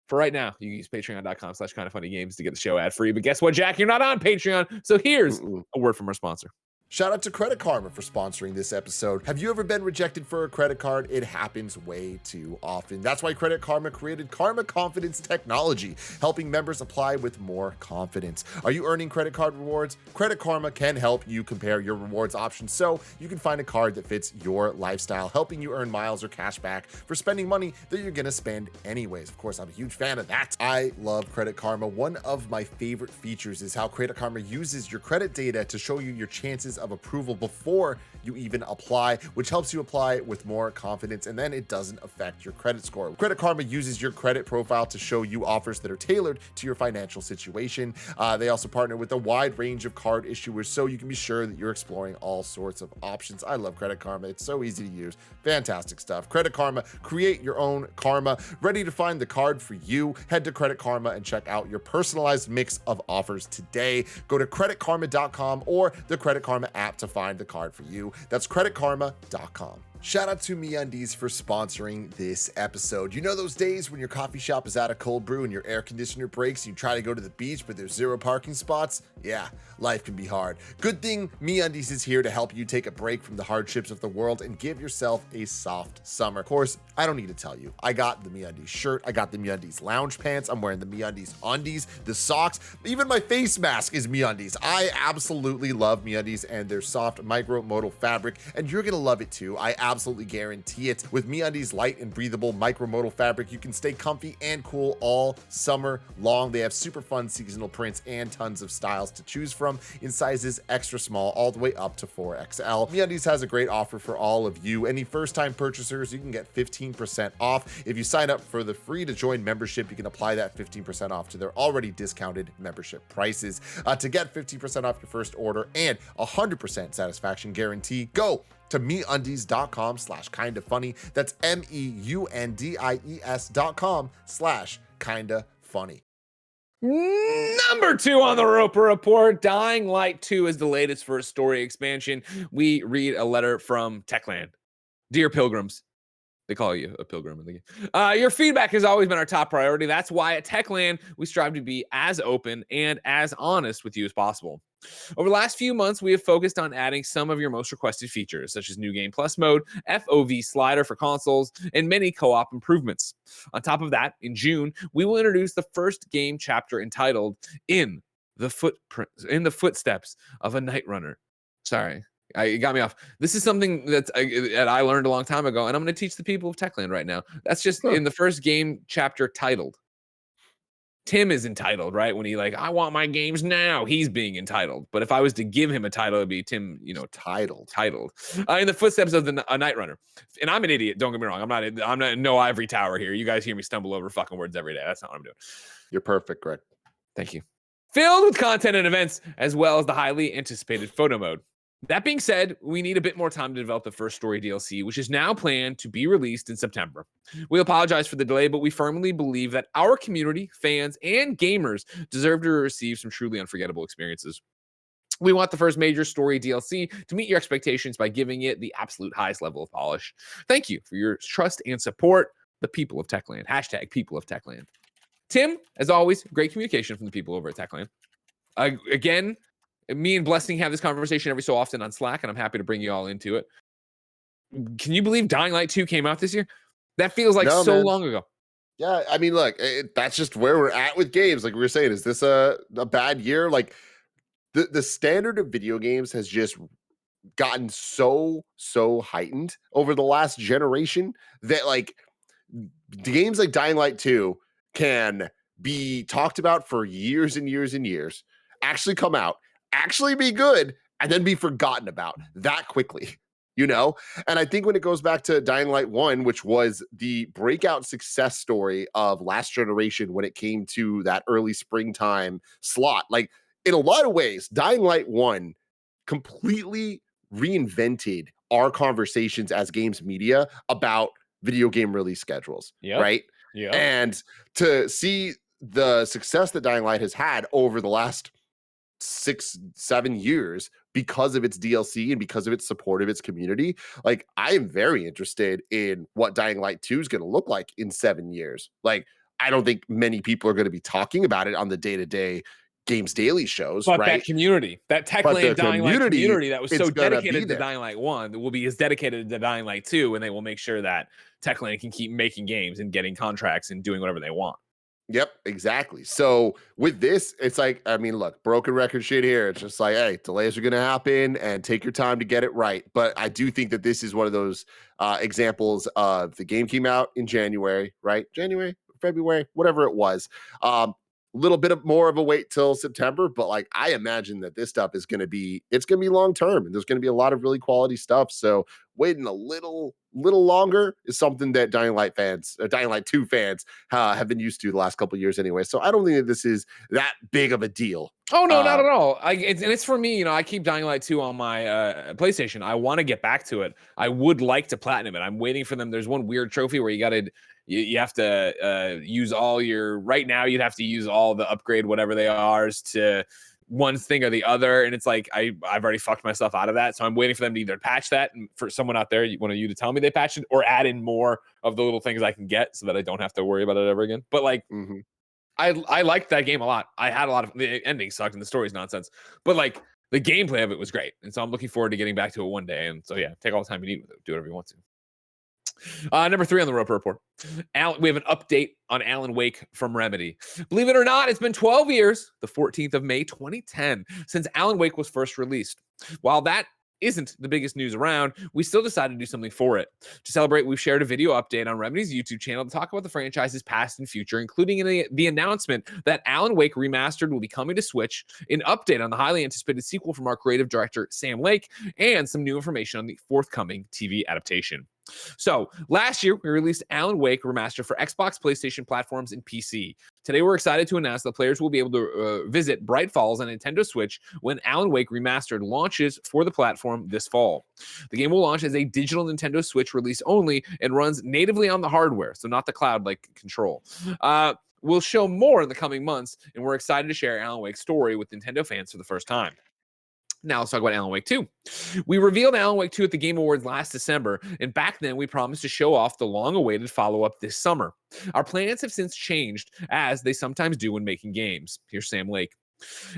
For right now, you can use patreon.com/kindoffunnygames to get the show ad free. But guess what, Jack? You're not on Patreon. So here's a word from our sponsor. Shout out to Credit Karma for sponsoring this episode. Have you ever been rejected for a credit card? It happens way too often. That's why Credit Karma created Karma Confidence technology, helping members apply with more confidence. Are you earning credit card rewards? Credit Karma can help you compare your rewards options so you can find a card that fits your lifestyle, helping you earn miles or cash back for spending money that you're gonna spend anyways. Of course, I'm a huge fan of that. I love Credit Karma. One of my favorite features is how Credit Karma uses your credit data to show you your chances of approval before you even apply, which helps you apply with more confidence, and then it doesn't affect your credit score. Credit Karma uses your credit profile to show you offers that are tailored to your financial situation. They also partner with a wide range of card issuers, so you can be sure that you're exploring all sorts of options. I love Credit Karma. It's so easy to use. Fantastic stuff. Credit Karma, create your own karma. Ready to find the card for you? Head to Credit Karma and check out your personalized mix of offers today. Go to creditkarma.com or the Credit Karma app to find the card for you. That's creditkarma.com. Shout out to MeUndies for sponsoring this episode. You know those days when your coffee shop is out of cold brew and your air conditioner breaks and you try to go to the beach but there's 0 parking spots? Yeah, life can be hard. Good thing MeUndies is here to help you take a break from the hardships of the world and give yourself a soft summer. Of course, I don't need to tell you. I got the MeUndies shirt, I got the MeUndies lounge pants, I'm wearing the MeUndies undies, the socks, even my face mask is MeUndies. I absolutely love MeUndies and their soft micromodal fabric, and you're gonna love it too. I absolutely guarantee it. With MeUndies light and breathable micromodal fabric, you can stay comfy and cool all summer long. They have super fun seasonal prints and tons of styles to choose from in sizes extra small all the way up to 4XL. MeUndies has a great offer for all of you. Any first-time purchasers, you can get 15% off. If you sign up for the free to join membership, you can apply that 15% off to their already discounted membership prices. To get 15% off your first order and 100% satisfaction guarantee, go to MeUndies.com/kindafunny. That's MEUNDIES.com/kindafunny. Number 2 on the Roper Report, Dying Light 2 is the latest for a story expansion. We read a letter from Techland. Dear Pilgrims, they call you a pilgrim in the game. Your feedback has always been our top priority. That's why at Techland, we strive to be as open and as honest with you as possible. Over the last few months, we have focused on adding some of your most requested features, such as New Game Plus mode, FOV slider for consoles, and many co-op improvements. On top of that, in June, we will introduce the first game chapter entitled In the Footsteps of a Night Runner. Sorry. It got me off. This is something that I learned a long time ago, and I'm going to teach the people of Techland right now. That's just in the first game chapter titled. Tim is entitled, right? When he I want my games now. He's being entitled. But if I was to give him a title, it'd be Tim, titled. In the footsteps of a Night Runner. And I'm an idiot. Don't get me wrong. I'm not in no ivory tower here. You guys hear me stumble over fucking words every day. That's not what I'm doing. You're perfect, Greg. Thank you. Filled with content and events, as well as the highly anticipated photo mode. That being said, we need a bit more time to develop the first story DLC, which is now planned to be released in September. We apologize for the delay, but we firmly believe that our community, fans, and gamers deserve to receive some truly unforgettable experiences. We want the first major story DLC to meet your expectations by giving it the absolute highest level of polish. Thank you for your trust and support, the people of Techland. # people of Techland. Tim, as always, great communication from the people over at Techland. Again, me and Blessing have this conversation every so often on Slack, and I'm happy to bring you all into it. Can you believe Dying Light 2 came out this year? That feels like long ago. Yeah, I mean, look, that's just where we're at with games. Like we were saying, is this a bad year? Like the standard of video games has just gotten so heightened over the last generation that games like Dying Light 2 can be talked about for years and years and years, actually come out, actually be good, and then be forgotten about that quickly, And I think when it goes back to Dying Light 1, which was the breakout success story of last generation when it came to that early springtime slot, in a lot of ways, Dying Light 1 completely reinvented our conversations as games media about video game release schedules, right? Yeah. And to see the success that Dying Light has had over the last 6-7 years because of its DLC and because of its support of its community. Like, I am very interested in what Dying Light 2 is going to look like in 7 years. Like, I don't think many people are going to be talking about it on the day-to-day Games Daily shows, But right? that community, that But the Techland Dying Light community that was so it's gonna be dedicated to there. Dying Light 1 will be as dedicated to Dying Light 2, and they will make sure that Techland can keep making games and getting contracts and doing whatever they want. Yep, exactly. So with this, it's like, I mean, look, broken record shit here. It's just like, hey, delays are going to happen and take your time to get it right. But I do think that this is one of those examples of the game came out in January, right? January, February, whatever it was. Little bit of more of a wait till September, but like I imagine that this stuff is going to be, it's going to be long term, and there's going to be a lot of really quality stuff. So waiting a little longer is something that Dying Light 2 fans have been used to the last couple of years anyway. So I don't think that this is that big of a deal. Oh no, not at all. It's for me. I keep Dying Light 2 on my PlayStation. I want to get back to it. I would like to platinum it. I'm waiting for them. There's one weird trophy where you have to use all your. Right now, you'd have to use all the upgrade whatever they are to one thing or the other, and it's like I've already fucked myself out of that. So I'm waiting for them to either patch that, and for someone out there, one of you to tell me they patched it, or add in more of the little things I can get so that I don't have to worry about it ever again. But like. Mm-hmm. I liked that game a lot. I had a lot of the ending sucked and the story's nonsense, but like the gameplay of it was great. And so I'm looking forward to getting back to it one day. And so yeah, take all the time you need with it. Do whatever you want to. Number 3 on the Roper Report. We have an update on Alan Wake from Remedy. Believe it or not, it's been 12 years, the 14th of May, 2010, since Alan Wake was first released. While that isn't the biggest news around, we still decided to do something for it. To celebrate, we've shared a video update on Remedy's YouTube channel to talk about the franchise's past and future, including the announcement that Alan Wake Remastered will be coming to Switch, an update on the highly anticipated sequel from our creative director, Sam Lake, and some new information on the forthcoming TV adaptation. So, last year, we released Alan Wake Remastered for Xbox, PlayStation platforms, and PC. Today, we're excited to announce that players will be able to visit Bright Falls on Nintendo Switch when Alan Wake Remastered launches for the platform this fall. The game will launch as a digital Nintendo Switch release only and runs natively on the hardware, so not the cloud like Control. We'll show more in the coming months, and we're excited to share Alan Wake's story with Nintendo fans for the first time. Now let's talk about Alan Wake 2. We revealed Alan Wake 2 at the Game Awards last December, and back then we promised to show off the long-awaited follow-up this summer. Our plans have since changed, as they sometimes do when making games. Here's Sam Lake.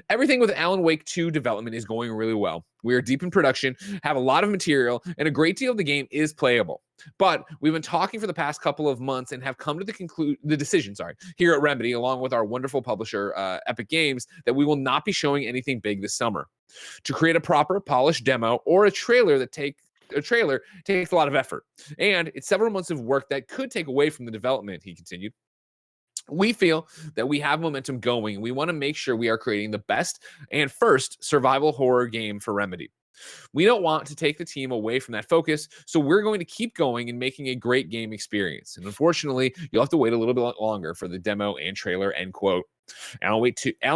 Everything with Alan Wake 2 development is going really well. We are deep in production, have a lot of material, and a great deal of the game is playable. But we've been talking for the past couple of months and have come to the decision here at Remedy, along with our wonderful publisher, Epic Games, that we will not be showing anything big this summer. To create a proper, polished demo or a trailer takes a lot of effort, and it's several months of work that could take away from the development, he continued. We feel that we have momentum going, and we want to make sure we are creating the best and first survival horror game for Remedy. We don't want to take the team away from that focus, so we're going to keep going and making a great game experience. And unfortunately, you'll have to wait a little bit longer for the demo and trailer, end quote. Alan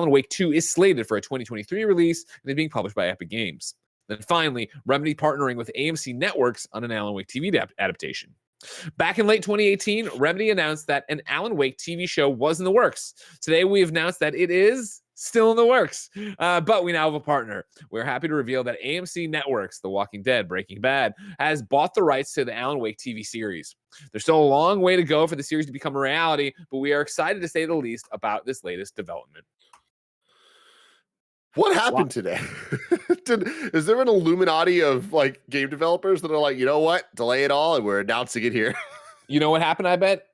Wake 2 is slated for a 2023 release and is being published by Epic Games. Then finally, Remedy partnering with AMC Networks on an Alan Wake TV adaptation. Back in late 2018, Remedy announced that an Alan Wake TV show was in the works. Today, we have announced that it is still in the works, but we now have a partner. We're happy to reveal that AMC Networks, The Walking Dead, Breaking Bad, has bought the rights to the Alan Wake TV series. There's still a long way to go for the series to become a reality, but we are excited to say the least about this latest development. What happened today? Is there an Illuminati of like game developers that are like, you know what, delay it all, and we're announcing it here? You know what happened, I bet?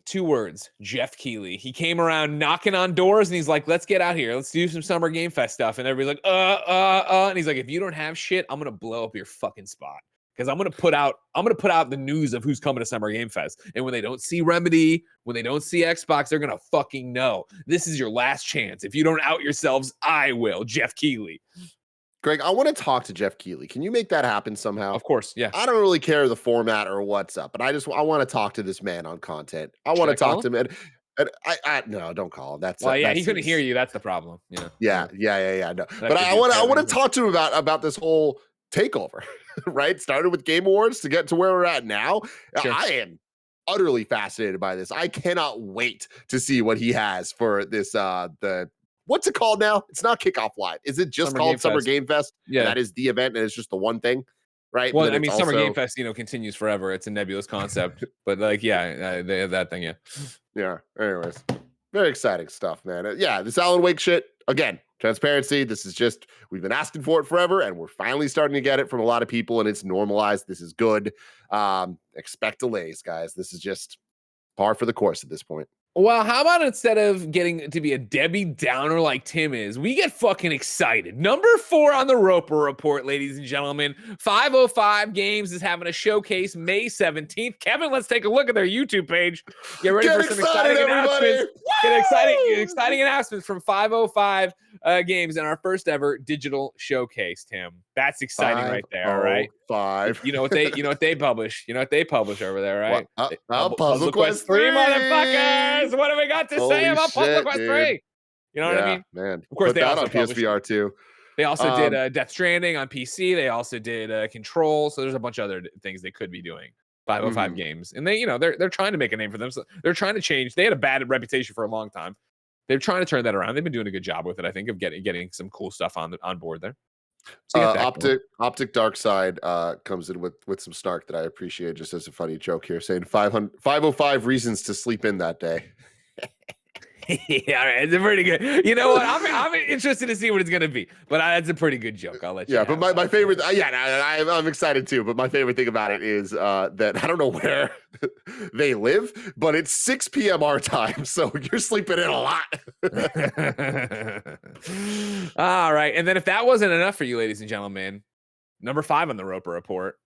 2 words, Jeff Keighley. He came around knocking on doors and he's like, let's get out here. Let's do some Summer Game Fest stuff. And everybody's like, and he's like, if you don't have shit, I'm going to blow up your fucking spot. Because I'm going to put out the news of who's coming to Summer Game Fest. And when they don't see Remedy, when they don't see Xbox, they're going to fucking know. This is your last chance. If you don't out yourselves, I will. Jeff Keighley. Greg, I want to talk to Jeff Keighley. Can you make that happen somehow? Of course, yeah. I don't really care the format or what's up, but I want to talk to this man on content. I want to talk to him. And I no, don't call him. He couldn't hear you. That's the problem. Yeah. No. But I want to talk to him about this whole takeover, right? Started with Game Awards to get to where we're at now. Sure. I am utterly fascinated by this. I cannot wait to see what he has for this what's it called now? It's not Kickoff Live. Is it just called Summer Game Fest? Yeah, and that is the event, and it's just the one thing, right? Well, I mean, Summer Game Fest, continues forever. It's a nebulous concept, but like, yeah, they have that thing. Yeah. Yeah. Anyways, very exciting stuff, man. Yeah, this Alan Wake shit. Again, transparency. This is just, we've been asking for it forever, and we're finally starting to get it from a lot of people, and it's normalized. This is good. Expect delays, guys. This is just par for the course at this point. Well, how about instead of getting to be a Debbie Downer like Tim is, we get fucking excited. Number 4 on the Roper Report, ladies and gentlemen. 505 Games is having a showcase May 17th. Kevin, let's take a look at their YouTube page. Get ready for some exciting announcements. Get exciting announcements from 505 Games in our first ever digital showcase, Tim. That's exciting right there, right? 5. You know what they publish. You know what they publish over there, right? Puzzle Quest 3, motherfuckers. What have we got to say about Puzzle Quest 3? You know what I mean? Man. Of course, put they that also on PSVR too. They also did Death Stranding on PC. They also did Control. So there's a bunch of other things they could be doing. 505 Games, and they're trying to make a name for themselves. They're trying to change. They had a bad reputation for a long time. They're trying to turn that around. They've been doing a good job with it, I think, of getting some cool stuff on board there. So Optic Dark Side comes in with some snark that I appreciate, just as a funny joke here, saying 505 reasons to sleep in that day. Yeah, it's pretty good. You know what? I'm interested to see what it's gonna be, but that's a pretty good joke. I'll let you. Yeah, but my favorite, I'm excited too. But my favorite thing about it is that I don't know where they live, but it's 6 p.m. our time, so you're sleeping in a lot. All right, and then if that wasn't enough for you, ladies and gentlemen, number 5 on the Roper Report.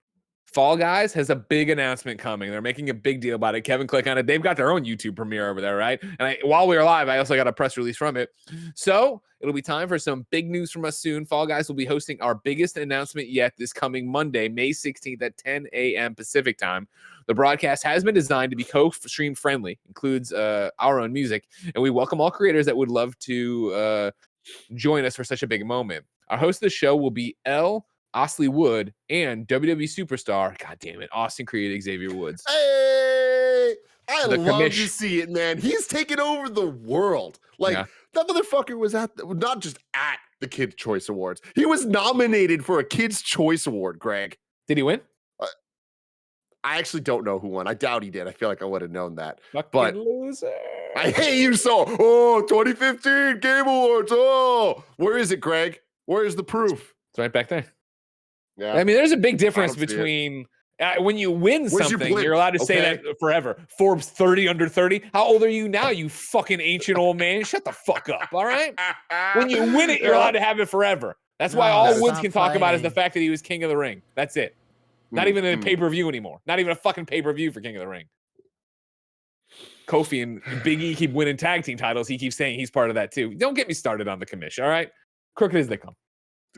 Fall Guys has a big announcement coming. They're making a big deal about it. Kevin, click on it. They've got their own YouTube premiere over there, right? And while we were live, I also got a press release from it. So it'll be time for some big news from us soon. Fall Guys will be hosting our biggest announcement yet this coming Monday, May 16th at 10 a.m. Pacific time. The broadcast has been designed to be co-stream friendly, includes our own music, and we welcome all creators that would love to join us for such a big moment. Our host of the show will be Osley Wood and WWE superstar, god damn it, Austin created Xavier Woods. Hey, I love to see it, man. He's taken over the world. That motherfucker was not just at the Kids' Choice Awards. He was nominated for a Kids' Choice Award, Greg. Did he win? I actually don't know who won. I doubt he did. I feel like I would have known that. Fucking loser. I hate you so. 2015 Game Awards. Where is it, Greg? Where is the proof? It's right back there. Yeah. I mean, there's a big difference between when you win something, you're allowed to say that forever. Forbes 30 under 30. How old are you now, you fucking ancient old man? Shut the fuck up, all right? When you win it, you're allowed to have it forever. That's why all Woods can talk about is the fact that he was King of the Ring. That's it. Not even a pay-per-view anymore. Not even a fucking pay-per-view for King of the Ring. Kofi and Big E keep winning tag team titles. He keeps saying he's part of that too. Don't get me started on the commish, all right? Crooked as they come.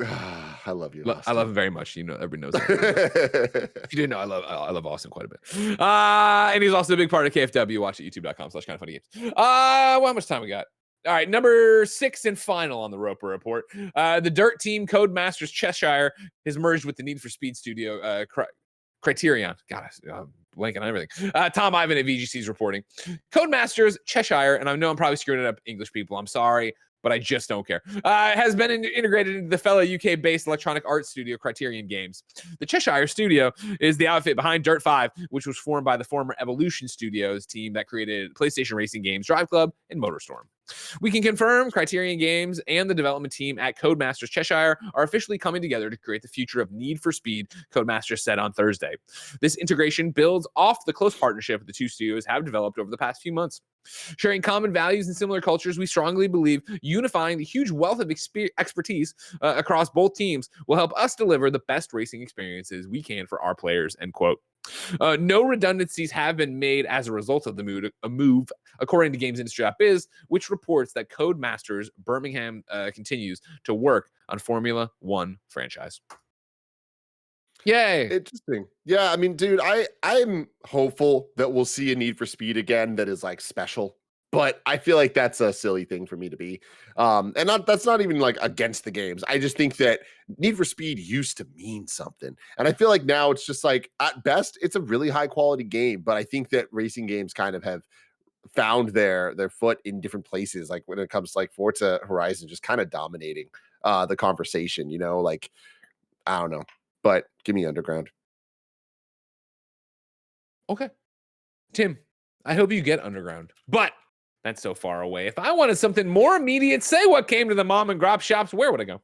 I love you. I love him very much. You know, everybody knows that. If you didn't know, I love Austin quite a bit. And he's also a big part of KFW. Watch at youtube.com/kindoffunnygames. Well, how much time we got? All right, number 6 and final on the Roper Report. The Dirt team, Codemasters Cheshire, has merged with the Need for Speed studio, Criterion. God, I'm blanking on everything. Tom Ivan at VGC is reporting. Codemasters Cheshire, and I know I'm probably screwing it up, English people. I'm sorry, but I just don't care. Has been integrated into the fellow UK-based electronic arts studio Criterion Games. The Cheshire studio is the outfit behind Dirt 5, which was formed by the former Evolution Studios team that created PlayStation racing games Drive Club and MotorStorm. We can confirm Criterion Games and the development team at Codemasters Cheshire are officially coming together to create the future of Need for Speed, Codemasters said on Thursday. This integration builds off the close partnership the two studios have developed over the past few months. Sharing common values and similar cultures, we strongly believe unifying the huge wealth of expertise across both teams will help us deliver the best racing experiences we can for our players, end quote. No redundancies have been made as a result of the move, according to Games Industry Biz, which reports that Codemasters Birmingham continues to work on Formula One franchise. Yay! Interesting. Yeah, I mean, dude, I'm hopeful that we'll see a Need for Speed again that is like special. But I feel like that's a silly thing for me to be. That's not even like against the games. I just think that Need for Speed used to mean something. And I feel like now it's just like, at best, it's a really high quality game. But I think that racing games kind of have found their foot in different places. Like when it comes to like Forza Horizon, just kind of dominating the conversation. Like I don't know, but give me Underground. Okay. Tim, I hope you get Underground, but that's so far away. If I wanted something more immediate, say what came to the mom and grop shops, where would I go?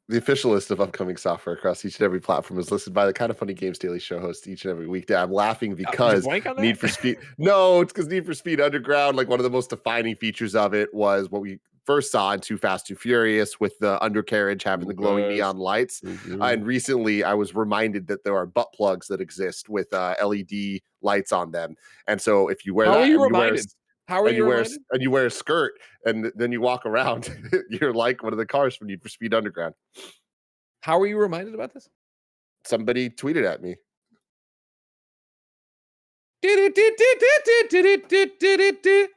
The official list of upcoming software across each and every platform is listed by the Kind of Funny Games Daily Show host each and every weekday. I'm laughing because Need for Speed. No, it's because Need for Speed Underground, like one of the most defining features of it was what we first saw in Too Fast, Too Furious with the undercarriage having the glowing neon lights. And recently I was reminded that there are butt plugs that exist with LED lights on them. And so if you wear How that, are you and reminded? How are you reminded? And you wear a skirt, and then you walk around, you're like one of the cars from Need for Speed Underground. How are you reminded about this? Somebody tweeted at me.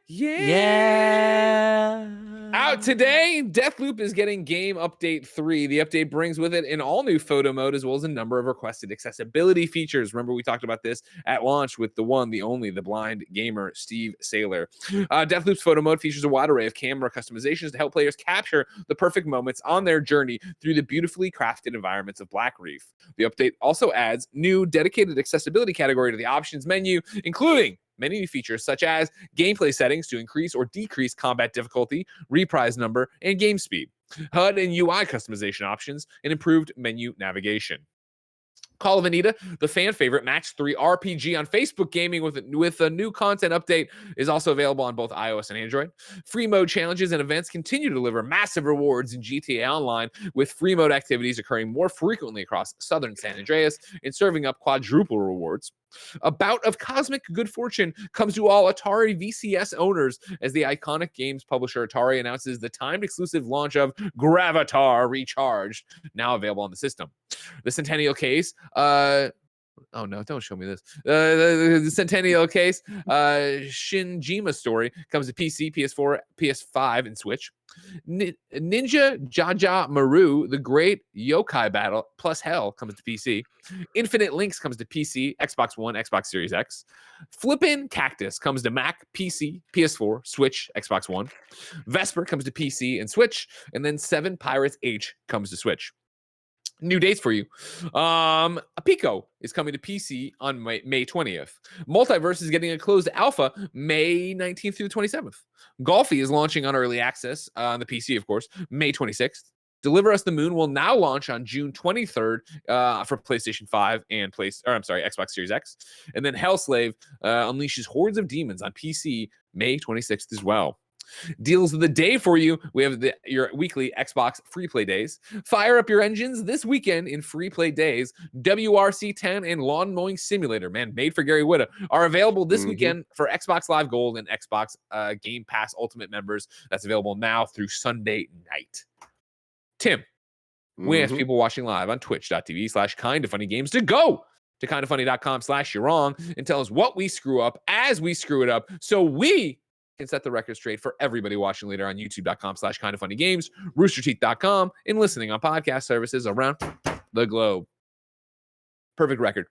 Yeah. Out today, Deathloop is getting game update 3. The update brings with it an all-new photo mode as well as a number of requested accessibility features. Remember, we talked about this at launch with the one, the only, the blind gamer, Steve Saylor. Deathloop's photo mode features a wide array of camera customizations to help players capture the perfect moments on their journey through the beautifully crafted environments of Black Reef. The update also adds new dedicated accessibility category to the options menu, including many new features such as gameplay settings to increase or decrease combat difficulty, reprise number, and game speed, HUD and UI customization options, and improved menu navigation. Call of Anita, the fan favorite Match 3 RPG on Facebook Gaming with a new content update, is also available on both iOS and Android. Free mode challenges and events continue to deliver massive rewards in GTA Online, with free mode activities occurring more frequently across southern San Andreas and serving up quadruple rewards. A bout of cosmic good fortune comes to all Atari VCS owners as the iconic games publisher Atari announces the timed exclusive launch of Gravatar Recharged, now available on the system. The Centennial case, oh no, don't show me this. The Centennial case, Shinjima Story comes to PC, PS4, PS5, and Switch. Ninja Jaja Maru, The Great Yokai Battle plus Hell comes to PC. Infinite Links comes to PC, Xbox One, Xbox Series X. Flippin' Cactus comes to Mac, PC, PS4, Switch, Xbox One. Vesper comes to PC and Switch. And then 7 Pirates H comes to Switch. New dates for you. Pico is coming to PC on May 20th. Multiverse is getting a closed alpha May 19th through the 27th. Golfy is launching on early access on the PC, of course, May 26th. Deliver Us the Moon will now launch on June 23rd for PlayStation 5 and Xbox Series X. And then Hellslave unleashes hordes of demons on PC May 26th as well. Deals of the day for you. We have your weekly Xbox free play days. Fire up your engines this weekend in free play days. WRC 10 and Lawn Mowing Simulator, man, made for Gary Whitta, are available this weekend for Xbox Live Gold and Xbox Game Pass Ultimate members. That's available now through Sunday night. Tim, we ask people watching live on twitch.tv/kindoffunnygames to go to kindoffunny.com/you're wrong and tell us what we screw up as we screw it up so we can set the record straight for everybody watching later on youtube.com/kindoffunnygames, roosterteeth.com, and listening on podcast services around the globe. Perfect record.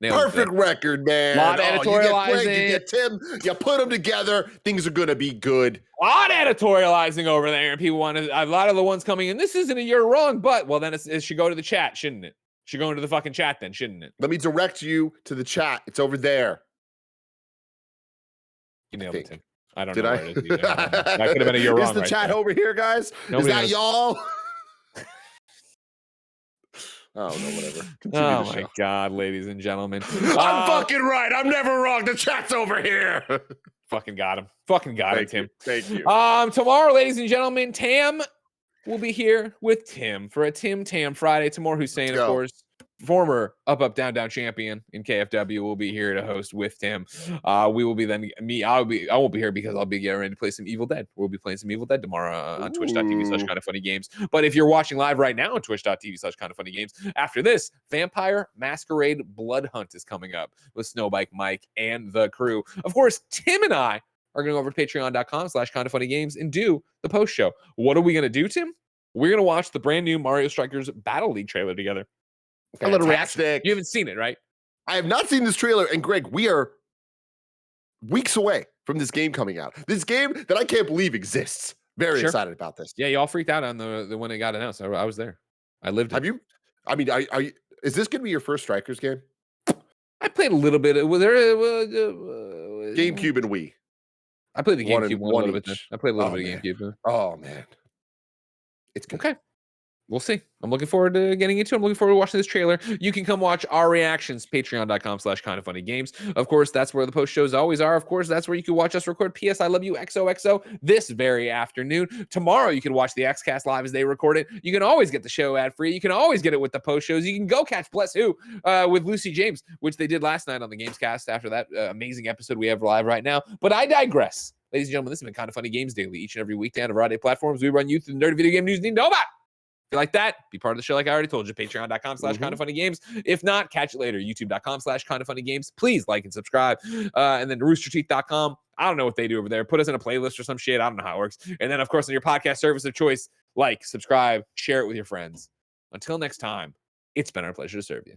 Perfect record, man. A lot of editorializing. You get Tim, you put them together, things are going to be good. A lot of editorializing over there, and people want to, a lot of the ones coming in, this isn't a year wrong, but, well, then it should go to the chat, shouldn't it? Should go into the fucking chat then, shouldn't it? Let me direct you to the chat. It's over there. You nailed it, Tim. I don't Did know I? where it is either. That could have been a year wrong. Is the right chat there. over here, guys? Nobody is that knows. y'all? Oh, no, whatever. Continue Oh the my show. God, ladies and gentlemen. I'm fucking right. I'm never wrong. The chat's over here. Fucking got him. Fucking got him, Tim. Thank you. Tomorrow, ladies and gentlemen, Tam will be here with Tim for a Tim Tam Friday. Tamar Hussein, of course, former up down down champion in KFW, will be here to host with Tim. We will be then I won't be here because I'll be getting ready to play some Evil Dead. We'll be playing some Evil Dead tomorrow on twitch.tv/kindoffunnygames. But if you're watching live right now on twitch.tv/kindoffunnygames, after this, Vampire Masquerade Blood Hunt is coming up with Snowbike Mike and the crew. Of course, Tim and I are going to go over to patreon.com/kindoffunnygames and do the post show. What are we going to do, Tim? We're going to watch the brand new Mario Strikers Battle League trailer together. A little reaction. You haven't seen it, right? I have not seen this trailer. And Greg, we are weeks away from this game coming out. This game that I can't believe exists. Very Sure. excited about this. Yeah, y'all freaked out on the when it got announced. I was there. I lived it. Have you? I mean, is this going to be your first Strikers game? I played a little bit. GameCube and Wii. I played the GameCube one a little bit. each. I played a little Oh, bit man. of GameCube. Oh man, it's good. Okay. We'll see. I'm looking forward to getting into it. I'm looking forward to watching this trailer. You can come watch our reactions, patreon.com/kindoffunnygames. Of course, that's where the post shows always are. Of course, that's where you can watch us record PS I Love You XOXO this very afternoon. Tomorrow, you can watch the XCast live as they record it. You can always get the show ad free. You can always get it with the post shows. You can go catch Bless Who with Lucy James, which they did last night on the Gamescast after that amazing episode we have live right now. But I digress. Ladies and gentlemen, this has been Kind of Funny Games Daily. Each and every weekday on a variety of platforms, we run you through the nerdy video game news you need to know about. If you like that, be part of the show like I already told you, patreon.com/kindoffunnygames. If not, catch it later, youtube.com/kindoffunnygames. Please like and subscribe. And then roosterteeth.com. I don't know what they do over there. Put us in a playlist or some shit. I don't know how it works. And then, of course, on your podcast service of choice, like, subscribe, share it with your friends. Until next time, it's been our pleasure to serve you.